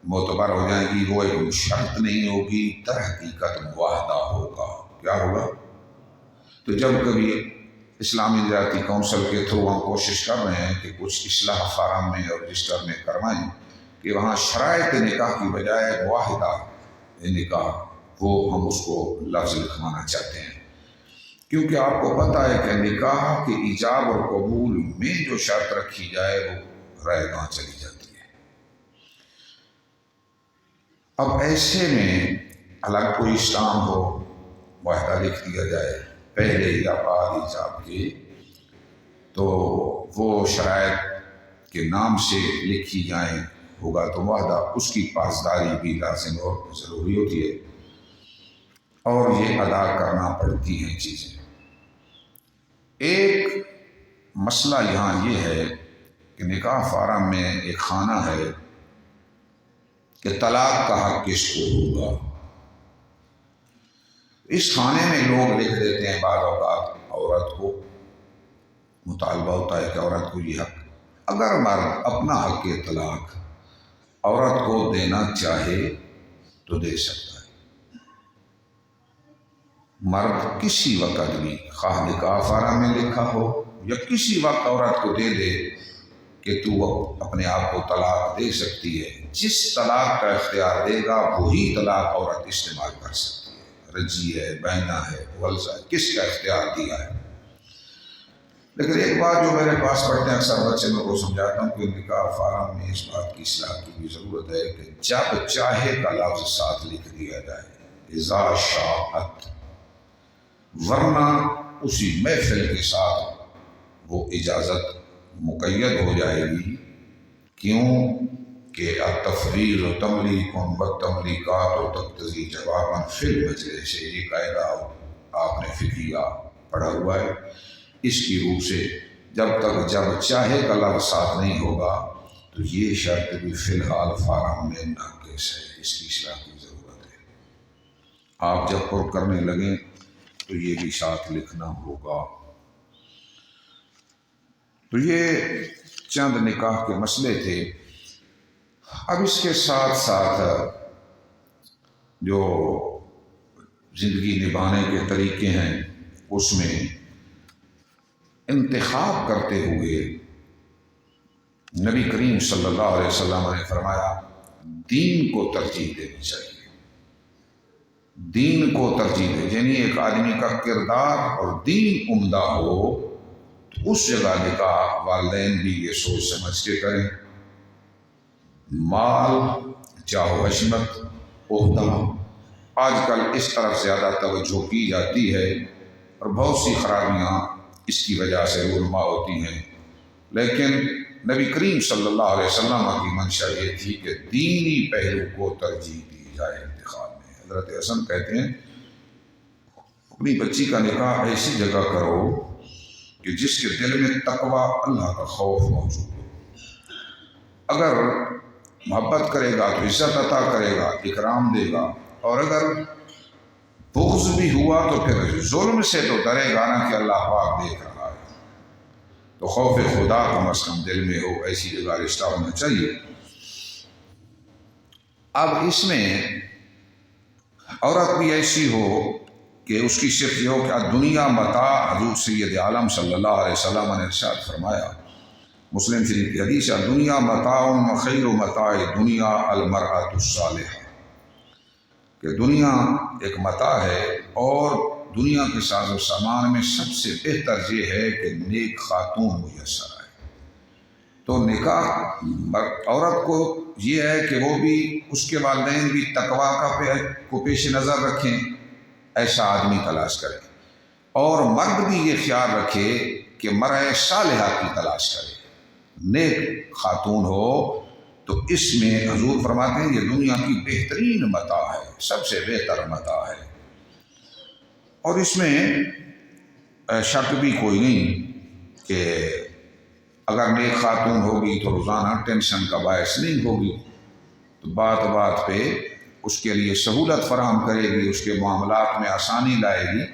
معتبر ہو جائیں گی، وہ ایک شرط نہیں ہوگی، در حقیقت معاہدہ ہوگا۔ کیا ہوگا؟ تو جب کبھی اسلامی نجاتی کونسل کے تھرو ہم کوشش کر رہے ہیں کہ کچھ اصلاح فارم میں اور رجسٹر میں کروائیں کہ وہاں شرائط نکاح کی بجائے معاہدہ نکاح، وہ ہم اس کو لفظ لکھوانا چاہتے ہیں، کیونکہ آپ کو پتہ ہے کہ نکاح کے ایجاب اور قبول میں جو شرط رکھی جائے وہ رائے گاں چلی جاتی ہے۔ اب ایسے میں الگ کوئی اسٹامپ ہو، معاہدہ لکھ دیا جائے پہلے یا بعد ایجاب کے، تو وہ شرائط کے نام سے لکھی جائیں ہوگا تو معاہدہ، اس کی پاسداری بھی لازم اور ضروری ہوتی ہے، اور یہ ادا کرنا پڑتی ہیں چیزیں۔ ایک مسئلہ یہاں یہ ہے کہ نکاح فارم میں ایک خانہ ہے کہ طلاق کا حق کس کو ہوگا۔ اس خانے میں لوگ لکھ دیتے ہیں، بعض اوقات عورت کو مطالبہ ہوتا ہے کہ عورت کو یہ حق، اگر مرد اپنا حق طلاق عورت کو دینا چاہے تو دے سکتا ہے۔ مرد کسی وقت بھی، خواہ نکاح فارم میں لکھا ہو یا کسی وقت عورت کو دے دے کہ تو اپنے آپ کو طلاق دے سکتی ہے، جس طلاق کا اختیار دے گا وہی طلاق عورت استعمال کر سکتی ہے، رجی ہے، بینہ ہے، ولزہ ہے، کس کا اختیار دیا ہے۔ لیکن ایک بات جو میرے پاس پڑھتے ہیں اکثر بچے میں کو سمجھاتا ہوں کہ نکاح فارم میں اس بات کی اصلاح کی بھی ضرورت ہے کہ جب چاہے کا لفظ ساتھ لکھ دیا جائے، اذا شاءت، ورنہ اسی محفل کے ساتھ وہ اجازت مقید ہو جائے گی۔ کیوں کہ التفریض تملیک والتملیکات تقتضی جوابا فی المجلس، یہ قاعدہ آپ نے فقہیہ پڑھا ہوا ہے، اس کی روح سے جب چاہے کا لفظ ساتھ نہیں ہوگا تو یہ شرط بھی فی الحال فارم میں ناقص ہے، اس کی اصلاح کی ضرورت ہے۔ آپ جب پر کرنے لگیں تو یہ بھی ساتھ لکھنا ہوگا۔ تو یہ چند نکاح کے مسئلے تھے۔ اب اس کے ساتھ ساتھ جو زندگی نبھانے کے طریقے ہیں اس میں انتخاب کرتے ہوئے نبی کریم صلی اللہ علیہ وسلم نے فرمایا دین کو ترجیح دینی چاہیے، دین کو ترجیح دے، یعنی ایک آدمی کا کردار اور دین عمدہ ہو تو اس جگہ نکاح والدین بھی یہ سوچ سمجھ کے کریں۔ مال، جاہ و حشمت، عہدہ، آج کل اس طرف زیادہ توجہ کی جاتی ہے اور بہت سی خرابیاں اس کی وجہ سے رونما ہوتی ہیں، لیکن نبی کریم صلی اللہ علیہ وسلم کی منشا یہ تھی کہ دینی پہلو کو ترجیح دی جائے انتخاب میں۔ حضرت حسن کہتے ہیں اپنی بچی کا نکاح ایسی جگہ کرو کہ جس کے دل میں تقوی، اللہ کا خوف موجود ہو۔ اگر محبت کرے گا تو عزت عطا کرے گا، اکرام دے گا، اور اگر بغض بھی ہوا تو پھر ظلم سے تو ڈرے گا نا کہ اللہ پاک دیکھ رہا ہے، تو خوف خدا کم از کم دل میں ہو، ایسی جگہ رشتہ ہونا چاہیے۔ اب اس میں عورت بھی ایسی ہو کہ اس کی صرف یہ ہو کہ دنیا متاع، حضور سید عالم صلی اللہ علیہ وسلم نے ارشاد فرمایا، مسلم شریف کی حدیث ہے، دنیا متاع وخیر متاع دنیا المرأة الصالحہ، کہ دنیا ایک متاع ہے اور دنیا کے ساز و سامان میں سب سے بہتر یہ ہے کہ نیک خاتون میسر آئے۔ تو نکاح عورت کو یہ ہے کہ وہ بھی اس کے والدین بھی تقویٰ کو پیش نظر رکھیں، ایسا آدمی تلاش کرے، اور مرد بھی یہ خیال رکھے کہ مرأة صالحہ کی تلاش کرے، نیک خاتون ہو۔ تو اس میں حضور فرماتے ہیں یہ دنیا کی بہترین متاع ہے، سب سے بہتر متاع ہے، اور اس میں شک بھی کوئی نہیں کہ اگر نیک خاتون ہوگی تو روزانہ ٹینشن کا باعث نہیں ہوگی، تو بات بات پہ اس کے لیے سہولت فراہم کرے گی، اس کے معاملات میں آسانی لائے گی،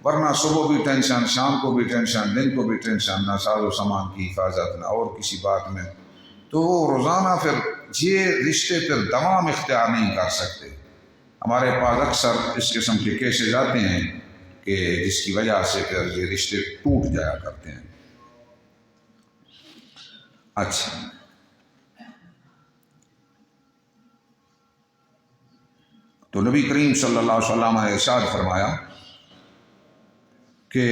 ورنہ صبح بھی ٹینشن، شام کو بھی ٹینشن، دن کو بھی ٹینشن، نہ ساز و سامان کی حفاظت نہ اور کسی بات میں، تو وہ روزانہ پھر یہ رشتے پھر دوام اختیار نہیں کر سکتے۔ ہمارے پاس اکثر اس قسم کے کیسز آتے ہیں کہ جس کی وجہ سے پھر یہ رشتے ٹوٹ جایا کرتے ہیں۔ اچھا، تو نبی کریم صلی اللہ علیہ وسلم نے ارشاد فرمایا کہ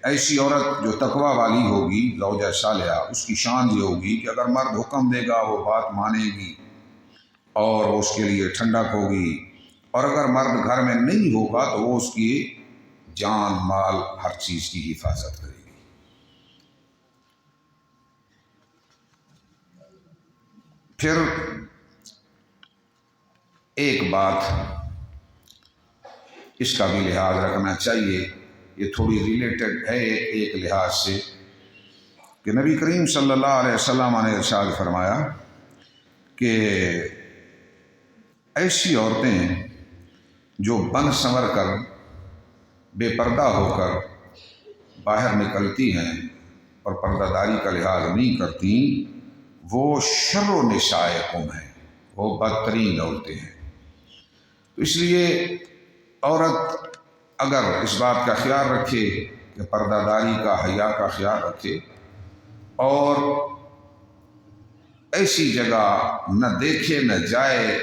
ایسی عورت جو تقویٰ والی ہوگی، زوجہ صالحہ، اس کی شان یہ ہوگی کہ اگر مرد حکم دے گا وہ بات مانے گی اور وہ اس کے لیے ٹھنڈک ہوگی، اور اگر مرد گھر میں نہیں ہوگا تو وہ اس کی جان مال ہر چیز کی حفاظت کرے گی۔ پھر ایک بات اس کا بھی لحاظ رکھنا چاہیے، یہ تھوڑی ریلیٹڈ ہے ایک لحاظ سے، کہ نبی کریم صلی اللہ علیہ وسلم نے ارشاد فرمایا کہ ایسی عورتیں جو بن سنور کر بے پردہ ہو کر باہر نکلتی ہیں اور پردہ داری کا لحاظ نہیں کرتی، وہ شر و نساء قوم ہیں، وہ بدترین عورتیں ہیں۔ تو اس لیے عورت اگر اس بات کا خیال رکھے کہ پردہ داری کا، حیا کا خیال رکھے، اور ایسی جگہ نہ دیکھے نہ جائے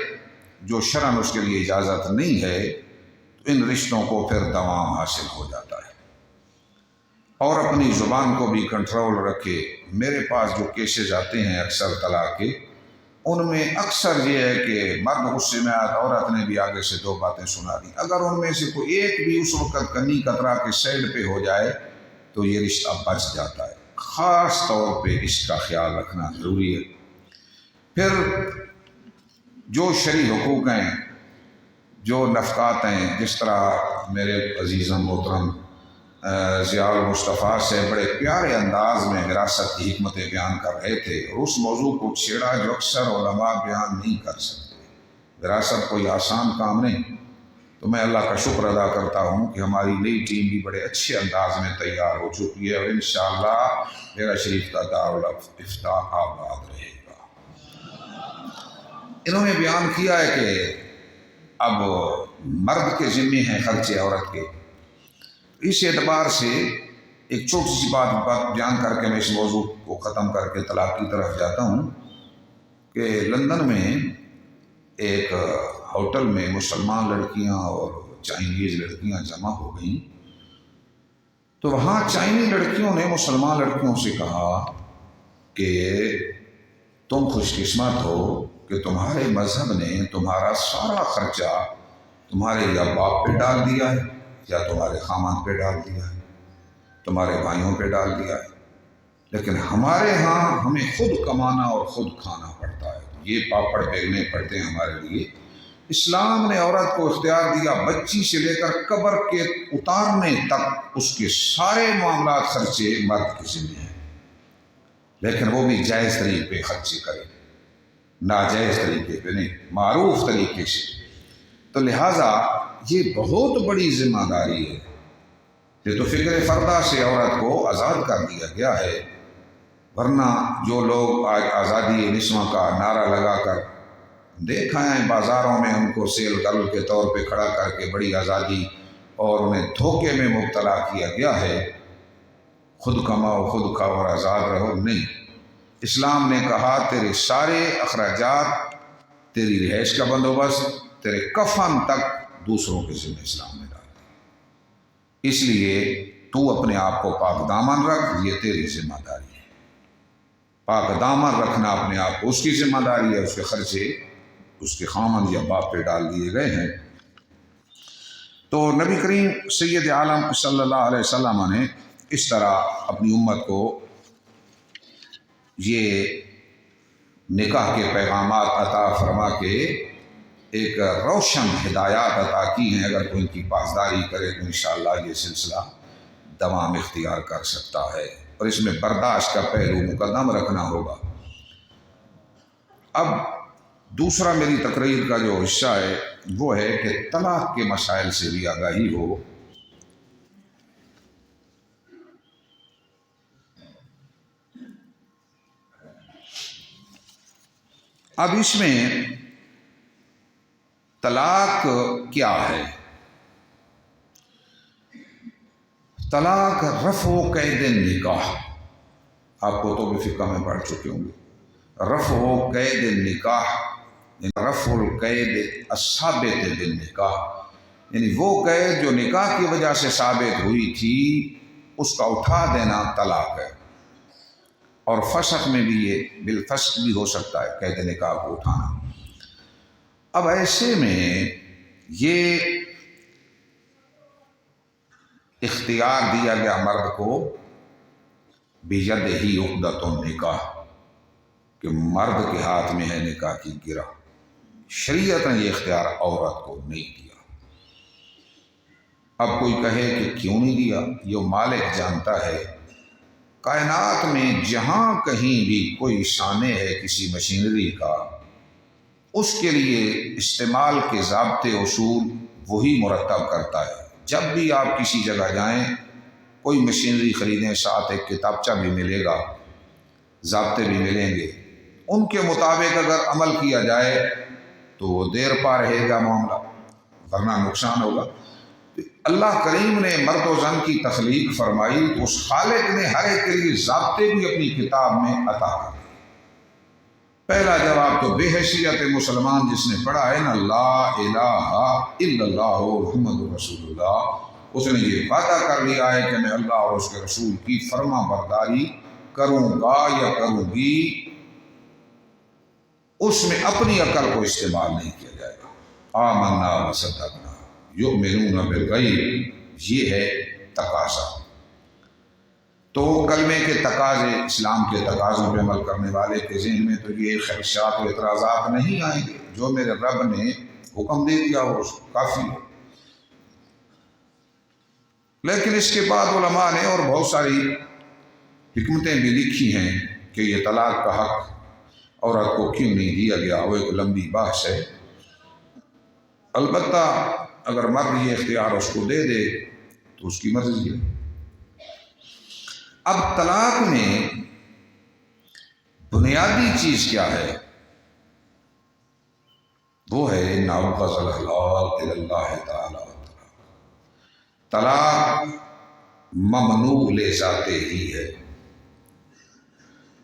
جو شرعاً اس کے لیے اجازت نہیں ہے، تو ان رشتوں کو پھر دوام حاصل ہو جاتا ہے۔ اور اپنی زبان کو بھی کنٹرول رکھے۔ میرے پاس جو کیسز آتے ہیں اکثر طلاق کے، ان میں اکثر یہ ہے کہ مرد غصے میں آیا، عورت نے بھی آگے سے دو باتیں سنا دی، اگر ان میں سے کوئی ایک بھی اس وقت کنی قطرہ کے سائڈ پہ ہو جائے تو یہ رشتہ بچ جاتا ہے۔ خاص طور پہ اس کا خیال رکھنا ضروری ہے۔ پھر جو شرعی حقوق ہیں، جو نفقات ہیں، جس طرح میرے عزیزم محترم ضیاء المصطفیٰ سے بڑے پیارے انداز میں وراثت کی حکمتیں بیان کر رہے تھے، اور اس موضوع کو چھیڑا جو اکثر علماء بیان نہیں کر سکتے۔ وراثت کوئی آسان کام نہیں، تو میں اللہ کا شکر ادا کرتا ہوں کہ ہماری نئی ٹیم بھی بڑے اچھے انداز میں تیار ہو چکی ہے، اور انشاءاللہ میرا شریف کا دارالافتاء آباد رہے گا۔ انہوں نے بیان کیا ہے کہ اب مرد کے ذمے ہیں خرچے عورت کے۔ اس اعتبار سے ایک چھوٹی سی بات بیان کر کے میں اس موضوع کو ختم کر کے طلاق کی طرف جاتا ہوں کہ لندن میں ایک ہوٹل میں مسلمان لڑکیاں اور چائنیز لڑکیاں جمع ہو گئیں، تو وہاں چائنی لڑکیوں نے مسلمان لڑکیوں سے کہا کہ تم خوش قسمت ہو کہ تمہارے مذہب نے تمہارا سارا خرچہ تمہارے یا باپ پہ ڈال دیا ہے، یا تمہارے خاندان پہ ڈال دیا ہے، تمہارے بھائیوں پہ ڈال دیا ہے، لیکن ہمارے ہاں ہمیں خود کمانا اور خود کھانا پڑتا ہے، یہ پاپڑ بیلنے پڑتے ہیں ہمارے لیے۔ اسلام نے عورت کو اختیار دیا بچی سے لے کر قبر کے اتارنے تک اس کے سارے معاملات خرچے مرد کے ذمہ ہیں، لیکن وہ بھی جائز طریقے پہ خرچے کرے، ناجائز طریقے پہ نہیں، معروف طریقے سے۔ تو لہٰذا یہ بہت بڑی ذمہ داری ہے، یہ تو فکر فردہ سے عورت کو آزاد کر دیا گیا ہے، ورنہ جو لوگ آج آزادی نسواں کا نعرہ لگا کر دیکھا ہے بازاروں میں، ان کو سیل گرل کے طور پہ کھڑا کر کے بڑی آزادی، اور انہیں دھوکے میں مبتلا کیا گیا ہے، خود کماؤ خود کھاؤ اور آزاد رہو۔ نہیں، اسلام نے کہا تیرے سارے اخراجات، تیری رہائش کا بندوبست، تیرے کفن تک دوسروں کے ذمہ اسلام نے ڈال دی، اس لیے تو اپنے آپ کو پاک دامن رکھ، یہ تیری ذمہ داری ہے۔ پاک دامن رکھنا اپنے آپ کو اس کی ذمہ داری ہے، اس کے خرچے اس کے خامند یا باپ پہ ڈال دیے گئے ہیں۔ تو نبی کریم سید عالم صلی اللہ علیہ وسلم نے اس طرح اپنی امت کو یہ نکاح کے پیغامات عطا فرما کے ایک روشن ہدایات عطا کی ہیں۔ اگر کوئی ان کی پاسداری کرے تو انشاءاللہ یہ سلسلہ دوام اختیار کر سکتا ہے، اور اس میں برداشت کا پہلو مقدم رکھنا ہوگا۔ اب دوسرا میری تقریر کا جو حصہ ہے وہ ہے کہ طلاق کے مسائل سے بھی آگاہی ہو۔ اب اس میں طلاق کیا ہے؟ طلاق رفع قید نکاح، آپ کو تو بھی فقہ میں پڑھ چکے ہوں گے۔ رفع قید نکاح، رفع القید الثابت بالنکاح، یعنی وہ قید جو نکاح کی وجہ سے ثابت ہوئی تھی اس کا اٹھا دینا طلاق ہے۔ اور فسخ میں بھی یہ بالفسخ بھی ہو سکتا ہے، قید نکاح کو اٹھانا۔ اب ایسے میں یہ اختیار دیا گیا مرد کو بیدہ عقدۃ النکاح، کہ مرد کے ہاتھ میں ہے نکاح کی گرہ۔ شریعت نے یہ اختیار عورت کو نہیں دیا۔ اب کوئی کہے کہ کیوں نہیں دیا؟ یہ مالک جانتا ہے کائنات میں جہاں کہیں بھی کوئی سانے ہے کسی مشینری کا، اس کے لیے استعمال کے ضابطے اصول وہی مرتب کرتا ہے۔ جب بھی آپ کسی جگہ جائیں، کوئی مشینری خریدیں، ساتھ ایک کتابچہ بھی ملے گا، ضابطے بھی ملیں گے۔ ان کے مطابق اگر عمل کیا جائے تو وہ دیر پا رہے گا معاملہ، ورنہ نقصان ہوگا۔ اللہ کریم نے مرد و زن کی تخلیق فرمائی تو اس خالق نے ہر ایک کے لیے ضابطے بھی اپنی کتاب میں عطا کر دیے۔ پہلا جواب تو بے حیثیت مسلمان جس نے پڑھا ہے نا لا الہ الا اللہ محمد رسول اللہ، اس نے یہ وعدہ کر لیا ہے کہ میں اللہ اور اس کے رسول کی فرما برداری کروں گا یا کروں گی۔ اس میں اپنی عقل کو استعمال نہیں کیا جائے گا۔ آمنا وصدقنا یؤمنون بالغیب، یہ ہے تقاضا۔ تو کلمے کے تقاضے، اسلام کے تقاضوں پہ عمل کرنے والے کے ذہن میں تو یہ خدشات و اعتراضات نہیں آئیں گے۔ جو میرے رب نے حکم دے دیا وہ کافی ہے۔ لیکن اس کے بعد علماء نے اور بہت ساری حکمتیں بھی لکھی ہیں کہ یہ طلاق کا حق عورت کو کیوں نہیں دیا گیا، وہ ایک لمبی بحث ہے۔ البتہ اگر مرد یہ اختیار اس کو دے دے تو اس کی مرضی ہے۔ اب طلاق میں بنیادی چیز کیا ہے؟ وہ ہے نابغض الحلال الی اللہ تعالی۔ طلاق ممنوع لذاتے ہی ہے۔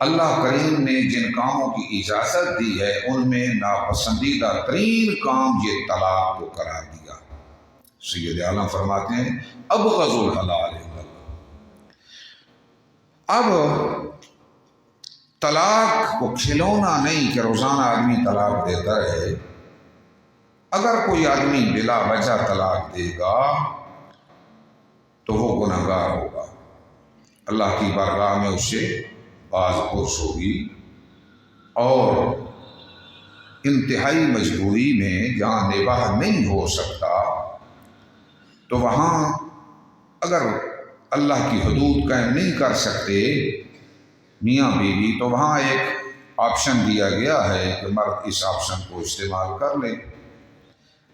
اللہ کریم نے جن کاموں کی اجازت دی ہے ان میں ناپسندیدہ ترین کام یہ طلاق کو قرار دیا۔ سید عالم فرماتے ہیں ابغض الحلال الی اللہ۔ اب طلاق کو کھلونا نہیں کہ روزانہ آدمی طلاق دیتا رہے۔ اگر کوئی آدمی بلا وجہ طلاق دے گا تو وہ گنہگار ہوگا، اللہ کی بارگاہ میں اس سے باز پرس ہوگی۔ اور انتہائی مجبوری میں جہاں نباہ نہیں ہو سکتا تو وہاں اگر اللہ کی حدود قائم نہیں کر سکتے میاں بیوی، تو وہاں ایک آپشن دیا گیا ہے کہ مرد اس آپشن کو استعمال کر لیں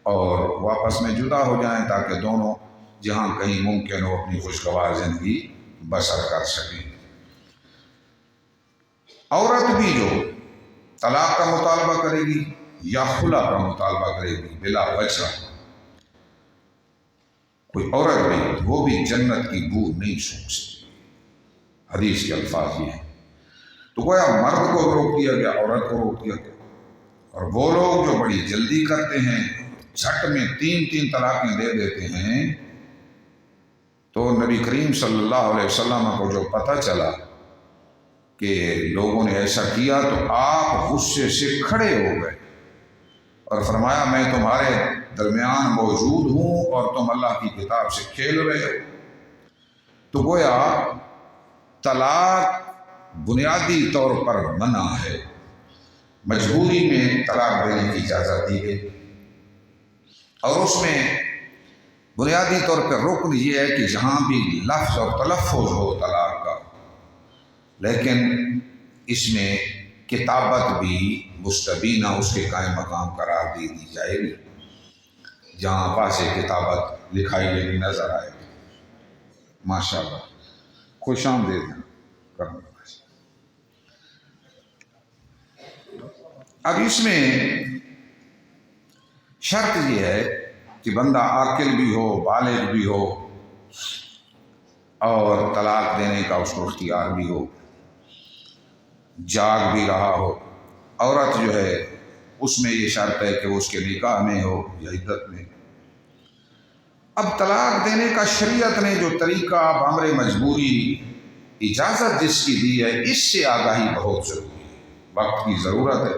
اور واپس میں جدا ہو جائیں، تاکہ دونوں جہاں کہیں ممکن ہو اپنی خوشگوار زندگی بسر کر سکیں۔ عورت بھی جو طلاق کا مطالبہ کرے گی یا خلا کا مطالبہ کرے گی بلا وجہ، کوئی عورت بھی، وہ بھی جنت کی بو نہیں سونگھ سکتی۔ حدیث کے الفاظ یہ ہیں۔ تو گویا مرد کو روک دیا گیا، عورت کو روک دیا گیا۔ اور وہ لوگ جو بڑی جلدی کرتے ہیں، جھٹ میں 3 طلاقیں دے دیتے ہیں، تو نبی کریم صلی اللہ علیہ وسلم کو جو پتہ چلا کہ لوگوں نے ایسا کیا تو آپ غصے سے کھڑے ہو گئے اور فرمایا میں تمہارے درمیان موجود ہوں اور تم اللہ کی کتاب سے کھیل رہے ہو۔ تو گویا طلاق بنیادی طور پر منع ہے، مجبوری میں طلاق دینے کی اجازت دی گئی، اور اس میں بنیادی طور پر رکن یہ ہے کہ جہاں بھی لفظ اور تلفظ ہو طلاق کا، لیکن اس میں کتابت بھی مستبینہ اس کے قائم مقام قرار دی جائے گی، جہاں واضح کتابت لکھائی گئی نظر آئے گی۔ ماشاء اللہ، خوش آمدید کرم۔ اب اس میں شرط یہ ہے کہ بندہ عاقل بھی ہو، بالغ بھی ہو، اور طلاق دینے کا اس کو اختیار بھی ہو، جاگ بھی رہا ہو۔ عورت جو ہے اس میں یہ شرط ہے کہ وہ اس کے نکاح میں ہو یا عدت میں۔ اب طلاق دینے کا شریعت نے جو طریقہ بامر مجبوری اجازت جس کی دی ہے، اس سے آگاہی بہت ضروری ہے، وقت کی ضرورت ہے۔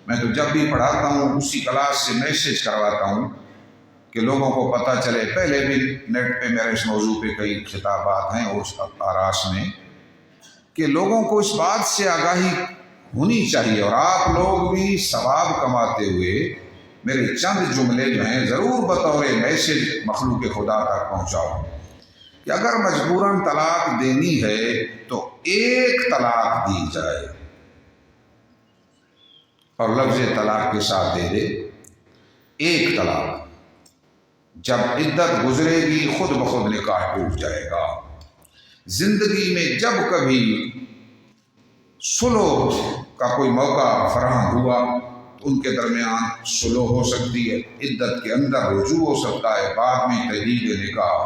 میں تو جب بھی پڑھاتا ہوں اسی کلاس سے میسیج کرواتا ہوں کہ لوگوں کو پتہ چلے۔ پہلے بھی نیٹ پہ میرے اس موضوع پہ کئی خطابات ہیں اس آراس میں، کہ لوگوں کو اس بات سے آگاہی ہونی چاہیے، اور آپ لوگ بھی ثواب کماتے ہوئے میرے چند جملے جو ہیں ضرور بطور میسیج مخلوق خدا تک پہنچاؤ کہ اگر مجبوراً طلاق دینی ہے تو ایک طلاق دی جائے، اور لفظ طلاق کے ساتھ دے دے ایک طلاق۔ جب عدت گزرے گی خود بخود نکاح ٹوٹ جائے گا۔ زندگی میں جب کبھی صلح کا کوئی موقع فراہم ہوا تو ان کے درمیان صلح ہو سکتی ہے، عدت کے اندر رجوع ہو سکتا ہے، بعد میں تجدید نکاح۔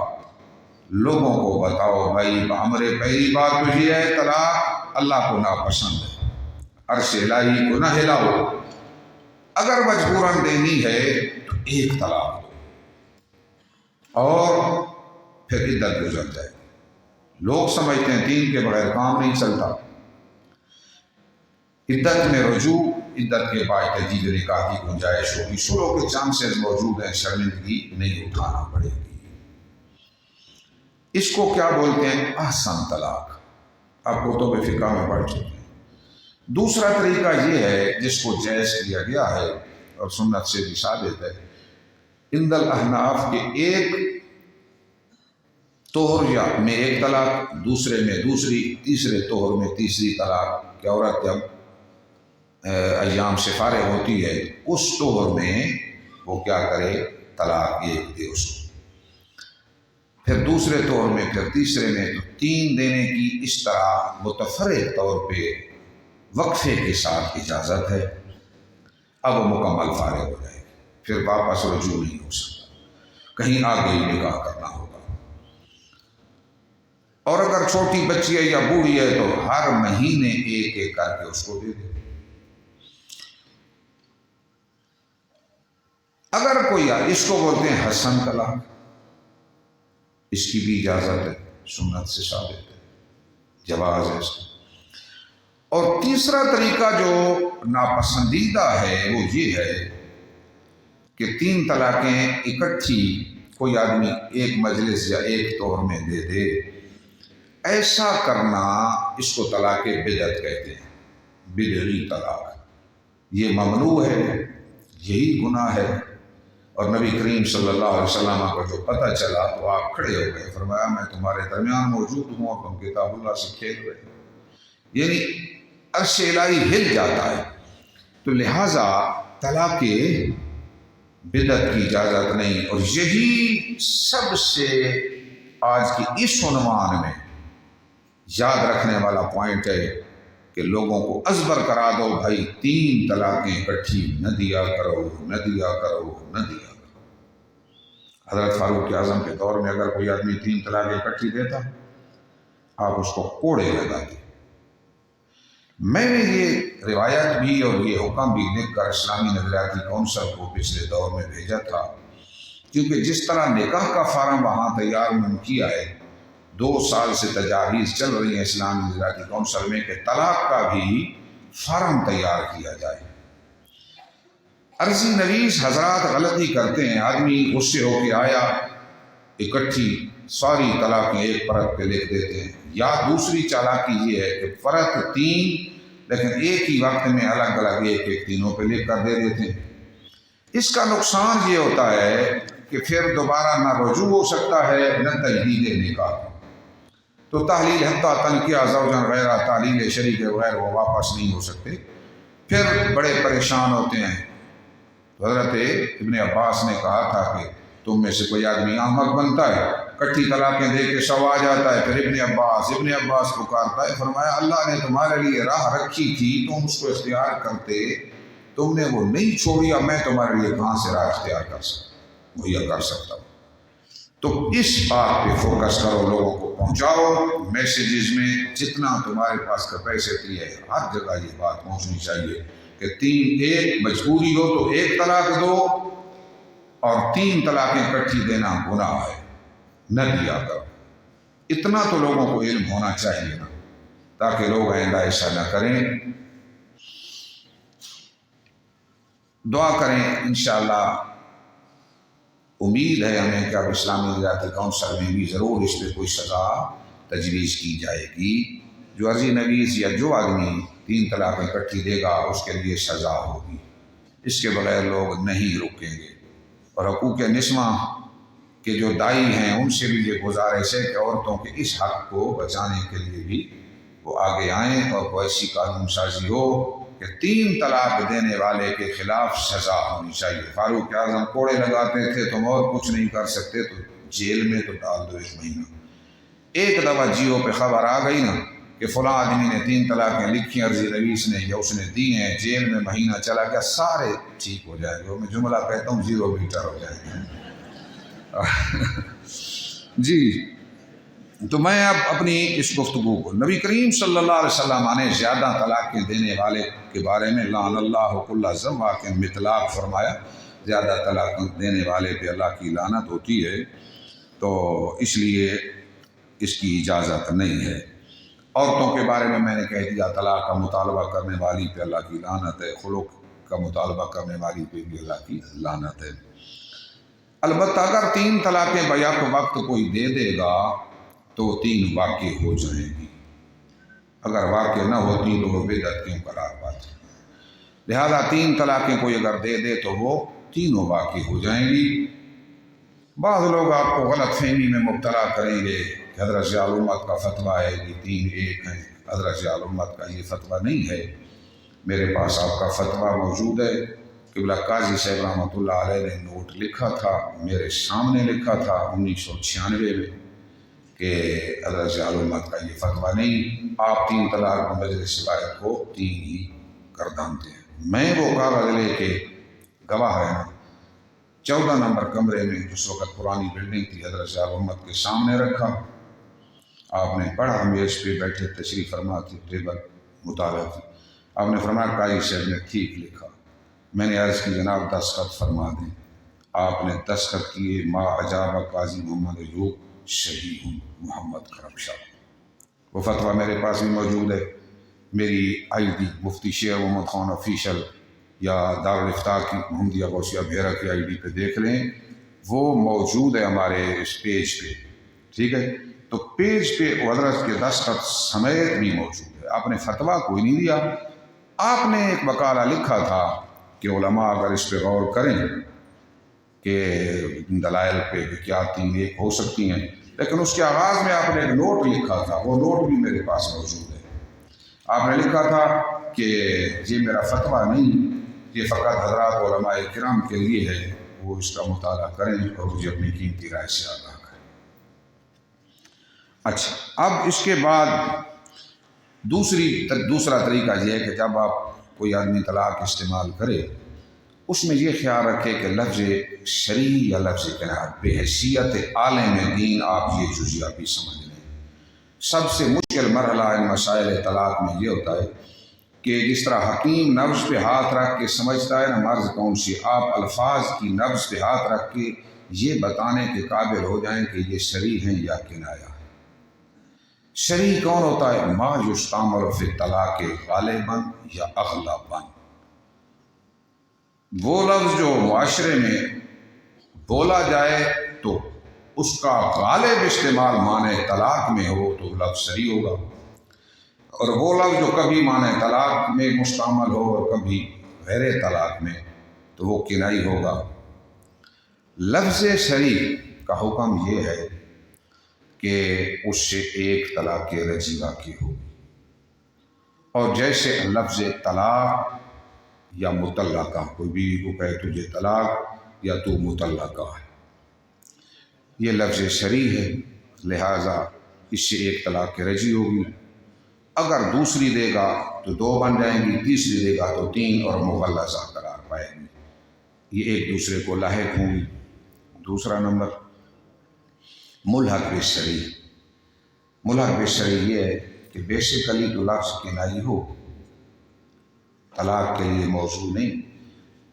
لوگوں کو بتاؤ بھائی، ہمارے پہلی بات تو یہ ہے طلاق اللہ کو ناپسند ہے، عرش الہی کو نہ ہلاؤ۔ اگر مجبوراً دینی ہے تو ایک طلاق دو اور پھر عدت گزر جائے۔ لوگ سمجھتے ہیں دین کے بغیر کام نہیں چلتا۔ عدت میں رجوع، عدت کے بعد تجدید نکاح کی گنجائش ہوگی، صلح کے چانسز موجود ہیں، شرمندگی نہیں اٹھانا پڑے گی۔ اس کو کیا بولتے ہیں؟ احسن طلاق، آپ کتب فقہ میں پڑھ چکے ہیں۔ دوسرا طریقہ یہ ہے جس کو جائز کیا گیا ہے اور سنت سے بھی ثابت ہے، عند الاحناف کے ایک طہر یا میں ایک طلاق، دوسرے میں دوسری، تیسرے طہر میں تیسری طلاق، کہ عورت جب ایام سے فارغ ہوتی ہے اس طہر میں وہ کیا کرے؟ طلاق ایک دے اس کو، پھر دوسرے طور میں، پھر تیسرے میں، تو 3 دینے کی اس طرح متفرق طور پہ وقفے کے ساتھ اجازت ہے۔ اب وہ مکمل فارغ ہو جائے گی، پھر واپس رجوع نہیں ہو سکتا، کہیں آگے ہی نکاح کرنا ہوگا۔ اور اگر چھوٹی بچی ہے یا بوڑھی ہے تو ہر مہینے ایک ایک کر کے اس کو دے دے۔ اگر کوئی اس کو بولتے ہیں حسن طلاق، اس کی بھی اجازت ہے، سنت سے ثابت ہے، جواز ہے اس کا۔ اور تیسرا طریقہ جو ناپسندیدہ ہے وہ یہ ہے کہ 3 طلاقیں اکٹھی کوئی آدمی ایک مجلس یا ایک طور میں دے دے۔ ایسا کرنا اس کو طلاق بدعت کہتے ہیں، بدعی طلاق۔ یہ ممنوع ہے، یہی گناہ ہے، اور نبی کریم صلی اللہ علیہ وسلم کو جو پتہ چلا تو آپ کھڑے ہو گئے، فرمایا میں تمہارے درمیان موجود ہوں اور تم کتاب اللہ سے کھیل رہے ہو، یعنی عرش الہی ہل جاتا ہے۔ تو لہٰذا طلاق بدعت کی اجازت نہیں، اور یہی سب سے آج کی اس عنوان میں یاد رکھنے والا پوائنٹ ہے کہ لوگوں کو ازبر کرا دو بھائی 3 طلاقیں اکٹھی نہ دیا کرو، نہ دیا کرو، نہ دیا کرو۔ حضرت فاروق اعظم کے دور میں اگر کوئی آدمی 3 طلاقیں اکٹھی دیتا آپ اس کو کوڑے لگاتے۔ میں نے یہ روایت بھی اور یہ حکم بھی لکھ کر اسلامی نظریاتی کونسل کو پچھلے دور میں بھیجا تھا، کیونکہ جس طرح نکاح کا فارم وہاں تیار انہوں نے کیا ہے 2 سال سے تجاویز چل رہی ہیں اسلامی زراعتی کونسل میں کہ طلاق کا بھی فارم تیار کیا جائے۔ عرضی نویس حضرات غلطی کرتے ہیں، آدمی غصے ہو کے آیا، اکٹھی ساری طلاقیں ایک پرت پہ لکھ دیتے ہیں، یا دوسری چالاکی یہ ہے کہ پرت 3 لیکن ایک ہی وقت میں الگ الگ ایک تینوں پہ لکھ کر دے دیتے ہیں۔ اس کا نقصان یہ ہوتا ہے کہ پھر دوبارہ نہ رجوع ہو سکتا ہے نہ تجدید نکاح، تو تحلیل حتیٰ تنکیہ زوجن غیرہ، تحلیل شریک غیر وہ واپس نہیں ہو سکتے، پھر بڑے پریشان ہوتے ہیں۔ حضرت ابن عباس نے کہا تھا کہ تم میں سے کوئی آدمی احمق بنتا ہے، کٹھی طلاقیں دے کے سو آ جاتا ہے، پھر ابن عباس پکارتا ہے، فرمایا اللہ نے تمہارے لیے راہ رکھی تھی، تم اس کو اختیار کرتے، تم نے وہ نہیں چھوڑی، اب میں تمہارے لیے کہاں سے راہ اختیار کر سکتا مہیا کر سکتا ہوں۔ تو اس بات پہ فوکس کرو، لوگوں کو پہنچاؤ میسیجز میں، جتنا تمہارے پاس کیپیسٹی ہے ہر جگہ یہ بات پہنچنی چاہیے کہ 3 مجبوری ہو تو 1 طلاق دو، اور 3 طلاقیں اکٹھی دینا گناہ ہے، نہ دیا کرو۔ اتنا تو لوگوں کو علم ہونا چاہیے نا، تاکہ لوگ آئندہ ایسا نہ کریں۔ دعا کریں انشاءاللہ، امید ہے ہمیں کہ اب اسلامی زراعتی کونسل میں بھی ضرور اس پہ کوئی سزا تجویز کی جائے گی۔ جو عرضی نویس یا جو آدمی 3 طلاقیں اکٹھی دے گا اس کے لیے سزا ہوگی، اس کے بغیر لوگ نہیں رکیں گے۔ اور حقوق نسواں کے جو دائی ہیں ان سے بھی یہ گزارش ہے کہ عورتوں کے اس حق کو بچانے کے لیے بھی وہ آگے آئیں، اور کوئی ایسی قانون سازی ہو کہ 3 طلاق دینے والے کے خلاف سزا ہونی چاہیے۔ فاروق اعظم کوڑے لگاتے تھے، تم اور کچھ نہیں کر سکتے تو جیل میں تو ڈال دو 1 مہینہ۔ ایک دفعہ جیو پہ خبر آ گئی نا کہ فلاں آدمی نے 3 طلاقیں لکھی، عرضی نویس نے یا اس نے دی ہیں، جیل میں مہینہ چلا گیا، سارے ٹھیک ہو جائیں گے۔ اور میں جملہ کہتا ہوں 0 میٹر ہو جائیں گے۔ جی، تو میں اب اپنی اس گفتگو کو، نبی کریم صلی اللہ علیہ وسلم نے زیادہ طلاقیں دینے والے کے بارے میں لعن اللہ کل ذواق مطلاق فرمایا، زیادہ طلاق دینے والے پہ اللہ کی لعنت ہوتی ہے، تو اس لیے اس کی اجازت نہیں ہے۔ عورتوں کے بارے میں نے کہہ دیا، طلاق کا مطالبہ کرنے والی پہ اللہ کی لعنت ہے، خلوق کا مطالبہ کرنے والی پہ بھی اللہ کی لعنت ہے۔ البتہ اگر 3 طلاقیں بیک وقت کوئی دے دے گا تو 3 واقع ہو جائیں گی، اگر واقع نہ ہوتی تو وہ بدعت کیوں قرار پاتی۔ لہذا 3 طلاقیں کوئی اگر دے دے تو وہ 3 واقع ہو جائیں گی۔ بعض لوگ آپ کو غلط فہمی میں مبتلا کریں گے کہ حضرت ضیاء الامت کا فتویٰ ہے کہ 3 1 ہیں۔ حضرت ضیاء الامت کا یہ فتویٰ نہیں ہے، میرے پاس آپ کا فتویٰ موجود ہے۔ قبلہ قاضی صاحب رحمۃ اللہ علیہ نے نوٹ لکھا تھا، میرے سامنے لکھا تھا 1996 میں کہ حضرت ضیاء الامت کا یہ فتویٰ نہیں، آپ 3 طلاق مجلس واحد کو 3 ہی گردانتے ہیں۔ میں وہ کاغذ لے کے گواہ ہے نا 14 نمبر کمرے میں، جس وقت پرانی بلڈنگ تھی، حضرت ضیاء الامت کے سامنے رکھا، آپ نے پڑھا، میز پہ بیٹھے تشریف فرما تھی، ٹیبل مطالعہ تھی، آپ نے فرمایا قاضی صاحب نے ٹھیک لکھا۔ میں نے عرض کی جناب دستخط فرما دیں، آپ نے دستخط کیے، ما اجاب قاضی محمد ایوب صحیح محمد کرم شاہ۔ وہ فتویٰ میرے پاس بھی موجود ہے، میری ID مفتی شیر محمد خان آفیشل یا دارالفتاح کی محمدیہ غوثیہ بحیرہ کی ID پہ دیکھ لیں، وہ موجود ہے ہمارے اس پیج پہ، ٹھیک ہے؟ تو پیج پہ حضرت کے دستخط سمیت بھی موجود ہے۔ آپ نے فتویٰ کوئی نہیں دیا، آپ نے ایک مقالہ لکھا تھا کہ علماء اگر اس پہ غور کریں کہ دلائل پہ کیا 3 1 ہو سکتی ہیں، لیکن اس کے آغاز میں آپ نے ایک نوٹ لکھا تھا، وہ نوٹ بھی میرے پاس موجود ہے۔ آپ نے لکھا تھا کہ یہ میرا فتویٰ نہیں، یہ فقط حضرات علماء کرام کے لیے ہے، وہ اس کا مطالعہ کریں اور مجھے اپنی قیمتی رائے سے آگاہ کریں۔ اچھا، اب اس کے بعد دوسرا طریقہ یہ ہے کہ جب آپ کوئی آدمی طلاق استعمال کرے، اس میں یہ خیال رکھے کہ لفظ شرعی یا لفظ قرآن بے حیثیت عالم دین آپ یہ جزیات بھی سمجھ لیں۔ سب سے مشکل مرحلہ ان مسائل طلاق میں یہ ہوتا ہے کہ جس طرح حکیم نبض پہ ہاتھ رکھ کے سمجھتا ہے نا مرض کون سی، آپ الفاظ کی نبض پہ ہاتھ رکھ کے یہ بتانے کے قابل ہو جائیں کہ یہ شرعی ہیں یا کنایا ہے۔ شرعی کون ہوتا ہے؟ ما یستعمل فی الطلاق غالباً یا اغلباً، وہ لفظ جو معاشرے میں بولا جائے تو اس کا غالب استعمال معنی طلاق میں ہو تو لفظ شرعی ہوگا، اور وہ لفظ جو کبھی معنی طلاق میں مستعمل ہو اور کبھی غیر طلاق میں تو وہ کنائی ہوگا۔ لفظ شرعی کا حکم یہ ہے کہ اس سے ایک طلاق رجعی واقع ہو، اور جیسے لفظ طلاق یا مطلقہ، کوئی بیوی کو کہے تجھے طلاق یا تو مطلقہ ہے، یہ لفظ شرعی ہے، لہٰذا اس سے ایک طلاق رجعی ہوگی۔ اگر دوسری دے گا تو 2 بن جائیں گی، تیسری دے گا تو 3 اور مغلظہ قرار پائے گی، یہ ایک دوسرے کو لاحق ہوں گی۔ دوسرا نمبر ملحق بالشرعی۔ ملحق بالشرعی یہ ہے کہ بیسیکلی تو لفظ کنائی ہو، طلاق کے لیے موضوع نہیں،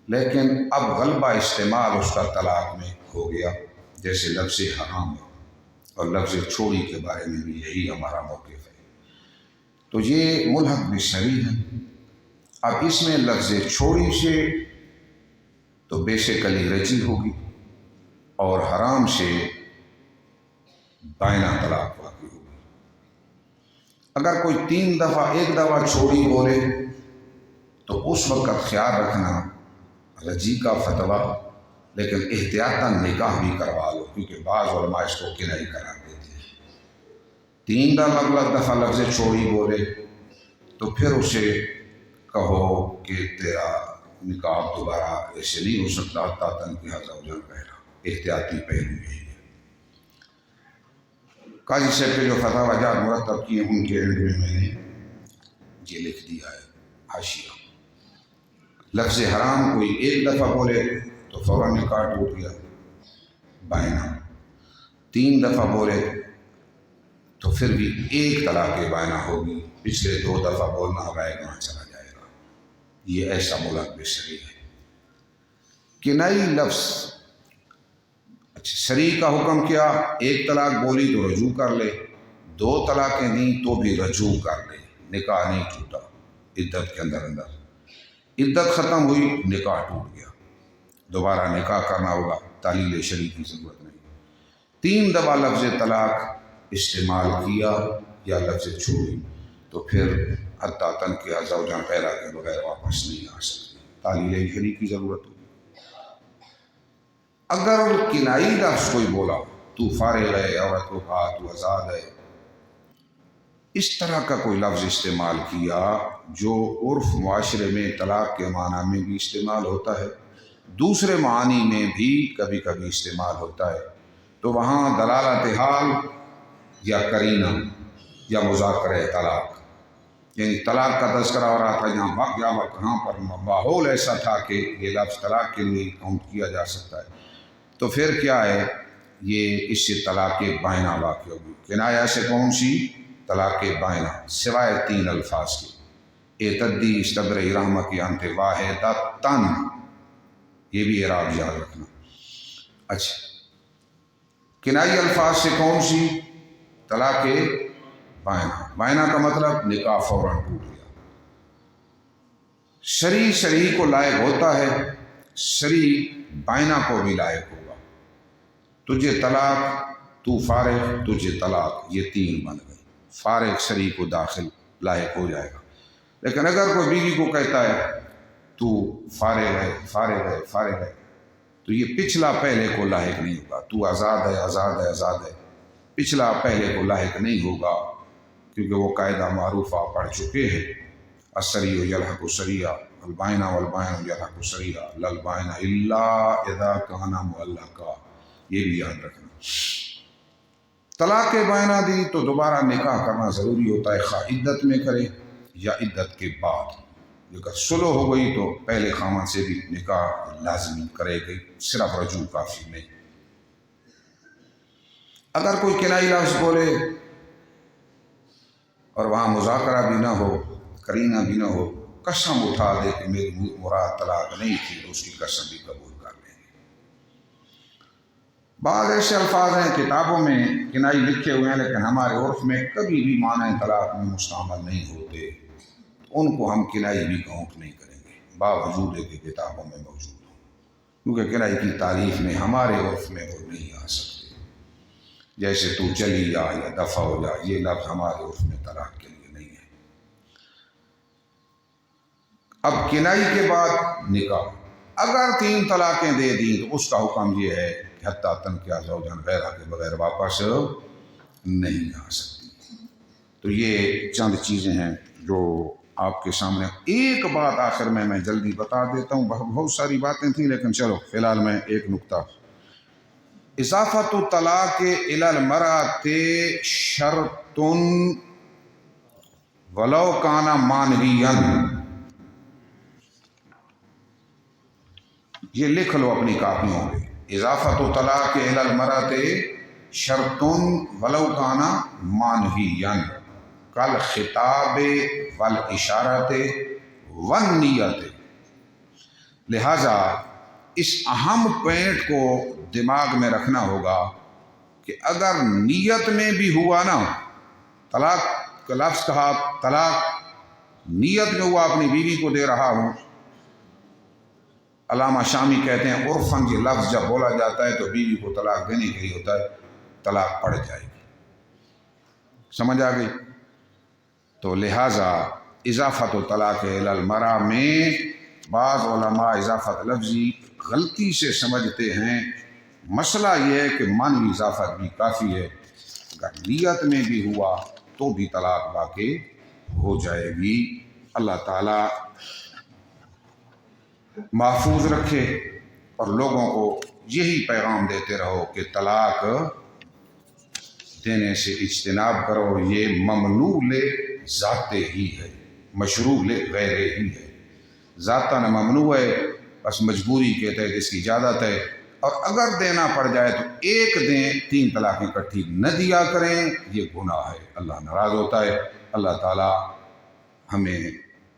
لیکن اب غلبہ استعمال اس کا طلاق میں ہو گیا، جیسے لفظ حرام ہے، اور لفظ چھوڑی کے بارے میں بھی یہی ہمارا موقف ہے، تو یہ ملحق بالشرعی ہے۔ اب اس میں لفظ چھوڑی سے تو بیسیکلی رجعی ہوگی، اور حرام سے بائنہ طلاق واقع ہوگی۔ اگر کوئی 3 دفعہ ایک دفعہ چھوڑی بولے تو اس وقت خیال رکھنا رجعی کا فتویٰ، لیکن احتیاطاً نکاح بھی کروا لو، کیونکہ بعض علماء اس کو کنائی قرار دیتے ہیں۔ 3 دفعہ لفظ چھوڑی بولے تو پھر اسے کہو کہ تیرا نکاح دوبارہ ایسے نہیں ہو سکتا حتیٰ تنکح زوجا غیرہ، احتیاطی پہلو یہی ہے۔ قاضی صاحب کے جو فتاوی جات مرتب کیے ان کے اینڈ میں نے یہ لکھ دیا ہے حاشیہ۔ لفظ حرام کوئی ایک دفعہ بولے تو فوراً نکاح ٹوٹ گیا بائنہ، 3 دفعہ بولے تو پھر بھی ایک طلاق بائنہ ہوگی، پچھلے 2 دفعہ بولنا غائب وہاں چلا جائے گا، یہ ایسا ملحق بالشرعی ہے۔ کنائی لفظ شرعی کا حکم کیا؟ ایک طلاق بولی تو رجوع کر لے، 2 طلاقیں دیں تو بھی رجوع کر لے، نکاح نہیں ٹوٹا، عدت کے اندر عدت ختم ہوئی، نکاح ٹوٹ گیا، دوبارہ نکاح کرنا ہوگا، تعلیل شرعی کی ضرورت نہیں۔ 3 دفعہ لفظ طلاق استعمال کیا یا لفظ چھوڑی تو پھر حتیٰ تنکح زوجا غیرہ کے بغیر واپس نہیں آ سکتی، تعلیل شرعی کی ضرورت ہوگی۔ اگر کنائی لفظ کوئی بولا، تو فارغ ہے، عورت کو کہا تو آزاد ہے، اس طرح کا کوئی لفظ استعمال کیا جو عرف معاشرے میں طلاق کے معنی میں بھی استعمال ہوتا ہے، دوسرے معانی میں بھی کبھی کبھی استعمال ہوتا ہے، تو وہاں دلالت حال یا قرینہ یا مذاکرہ طلاق، یعنی طلاق کا تذکرہ ہو رہا تھا یہاں پر ماحول ایسا تھا کہ یہ لفظ طلاق کے لیے کاؤنٹ کیا جا سکتا ہے، تو پھر کیا ہے، یہ اس سے طلاق بائنہ واقع ہوگی۔ کنایہ سے کون سی؟ طلاق بائنہ، سوائے 3 الفاظ کے، اعتدی استبرئ رحمہ کی انت واحدۃً، یہ بھی اعراب یاد رکھنا۔ اچھا، کنائی الفاظ سے کون سی؟ طلاق بائنہ، بائنہ کا مطلب نکاح فوراً ٹوٹ گیا۔ شرعی کو لائق ہوتا ہے، شرعی بائنہ کو بھی لائق ہوگا۔ تجھے طلاق، تو فارغ، تجھے طلاق، یہ 3 بن گئی، فارغ شرعی کو داخل لاحق ہو جائے گا۔ لیکن اگر کوئی بیوی کو کہتا ہے تو فارغ ہے، فارغ ہے، فارغ ہے، تو یہ پچھلا پہلے کو لاحق نہیں ہوگا، تو آزاد ہے، آزاد ہے، آزاد ہے، پچھلا پہلے کو لاحق نہیں ہوگا، کیونکہ وہ قاعدہ معروفہ پڑھ چکے ہیں، السریع یلحق السریع والبائنہ والبائنہ یلحق السریع لا البائنہ الا اذا کان معلقا، یہ بھی یاد رکھنا۔ طلاق بائنہ دی تو دوبارہ نکاح کرنا ضروری ہوتا ہے، خواہ عدت میں کرے یا عدت کے بعد، اگر صلح ہو گئی تو پہلے خامن سے بھی نکاح لازمی کرے گی، صرف رجوع کافی نہیں۔ اگر کوئی کنائی لفظ بولے اور وہاں مذاکرہ بھی نہ ہو، قرینہ بھی نہ ہو، قسم اٹھا دے کہ میری مراد طلاق نہیں تھی، تو اس کی قسم بھی قبول کر لیں گے۔ بعض ایسے الفاظ ہیں کتابوں میں کنائی لکھے ہوئے ہیں لیکن ہمارے عرف میں کبھی بھی معنی طلاق میں مستعمل نہیں ہوتے، ان کو ہم کنائی بھی کاؤنٹ نہیں کریں گے باوجود ہے کہ کتابوں میں موجود ہوں، کیونکہ کنائی کی تعریف میں ہمارے عرف میں وہ نہیں آ سکتے۔ جیسے تو چلی جا یا دفع ہو جا، یہ لفظ ہمارے عرف میں طلاق کے لیے نہیں ہے۔ اب کنائی کے بعد نکاح، اگر 3 طلاقیں دے دیں تو اس کا حکم یہ ہے کہ حتیٰ تنکح زوجا غیرہ کے بغیر واپس نہیں آ سکتی۔ تو یہ چند چیزیں ہیں جو آپ کے سامنے۔ ایک بات آخر میں جلدی بتا دیتا ہوں، بہت ساری باتیں تھیں لیکن چلو فی الحال میں ایک نکتہ، اضافۃ الطلاق الی المرأۃ شرط ولو کان مانہیا، یہ لکھ لو اپنی کاپیوں پہ، اضافۃ الطلاق الی المرأۃ شرط ولو کان مانہیا کالخطاب والاشارۃ والنیت۔ لہذا اس اہم پوائنٹ کو دماغ میں رکھنا ہوگا کہ اگر نیت میں بھی ہوا نا، طلاق کا لفظ کہا، طلاق نیت میں ہوا اپنی بیوی کو دے رہا ہوں، علامہ شامی کہتے ہیں عرفاً یہ لفظ جب بولا جاتا ہے تو بیوی کو طلاق دینے کے لیے ہوتا ہے، طلاق پڑ جائے گی، سمجھ آ گئی؟ تو لہٰذا اضافۃ الطلاق الی المرأۃ میں بعض علماء اضافت لفظی غلطی سے سمجھتے ہیں، مسئلہ یہ ہے کہ معنوی اضافت بھی کافی ہے، اگر نیت میں بھی ہوا تو بھی طلاق واقع ہو جائے گی۔ اللہ تعالیٰ محفوظ رکھے اور لوگوں کو یہی پیغام دیتے رہو کہ طلاق دینے سے اجتناب کرو، یہ ممنوع ذاتے ہی ہے، مشروع غیرے ہی ہے، ذاتاً ممنوع ہے، بس مجبوری کے تحت اس کی اجازت ہے، اور اگر دینا پڑ جائے تو ایک دیں، 3 طلاقیں اکٹھی نہ دیا کریں، یہ گناہ ہے، اللہ ناراض ہوتا ہے۔ اللہ تعالیٰ ہمیں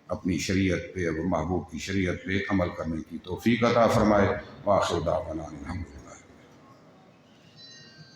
اپنی شریعت پہ اور محبوب کی شریعت پہ عمل کرنے کی توفیق عطا فرمائے۔ وآخر دعوانا الحمدللہ۔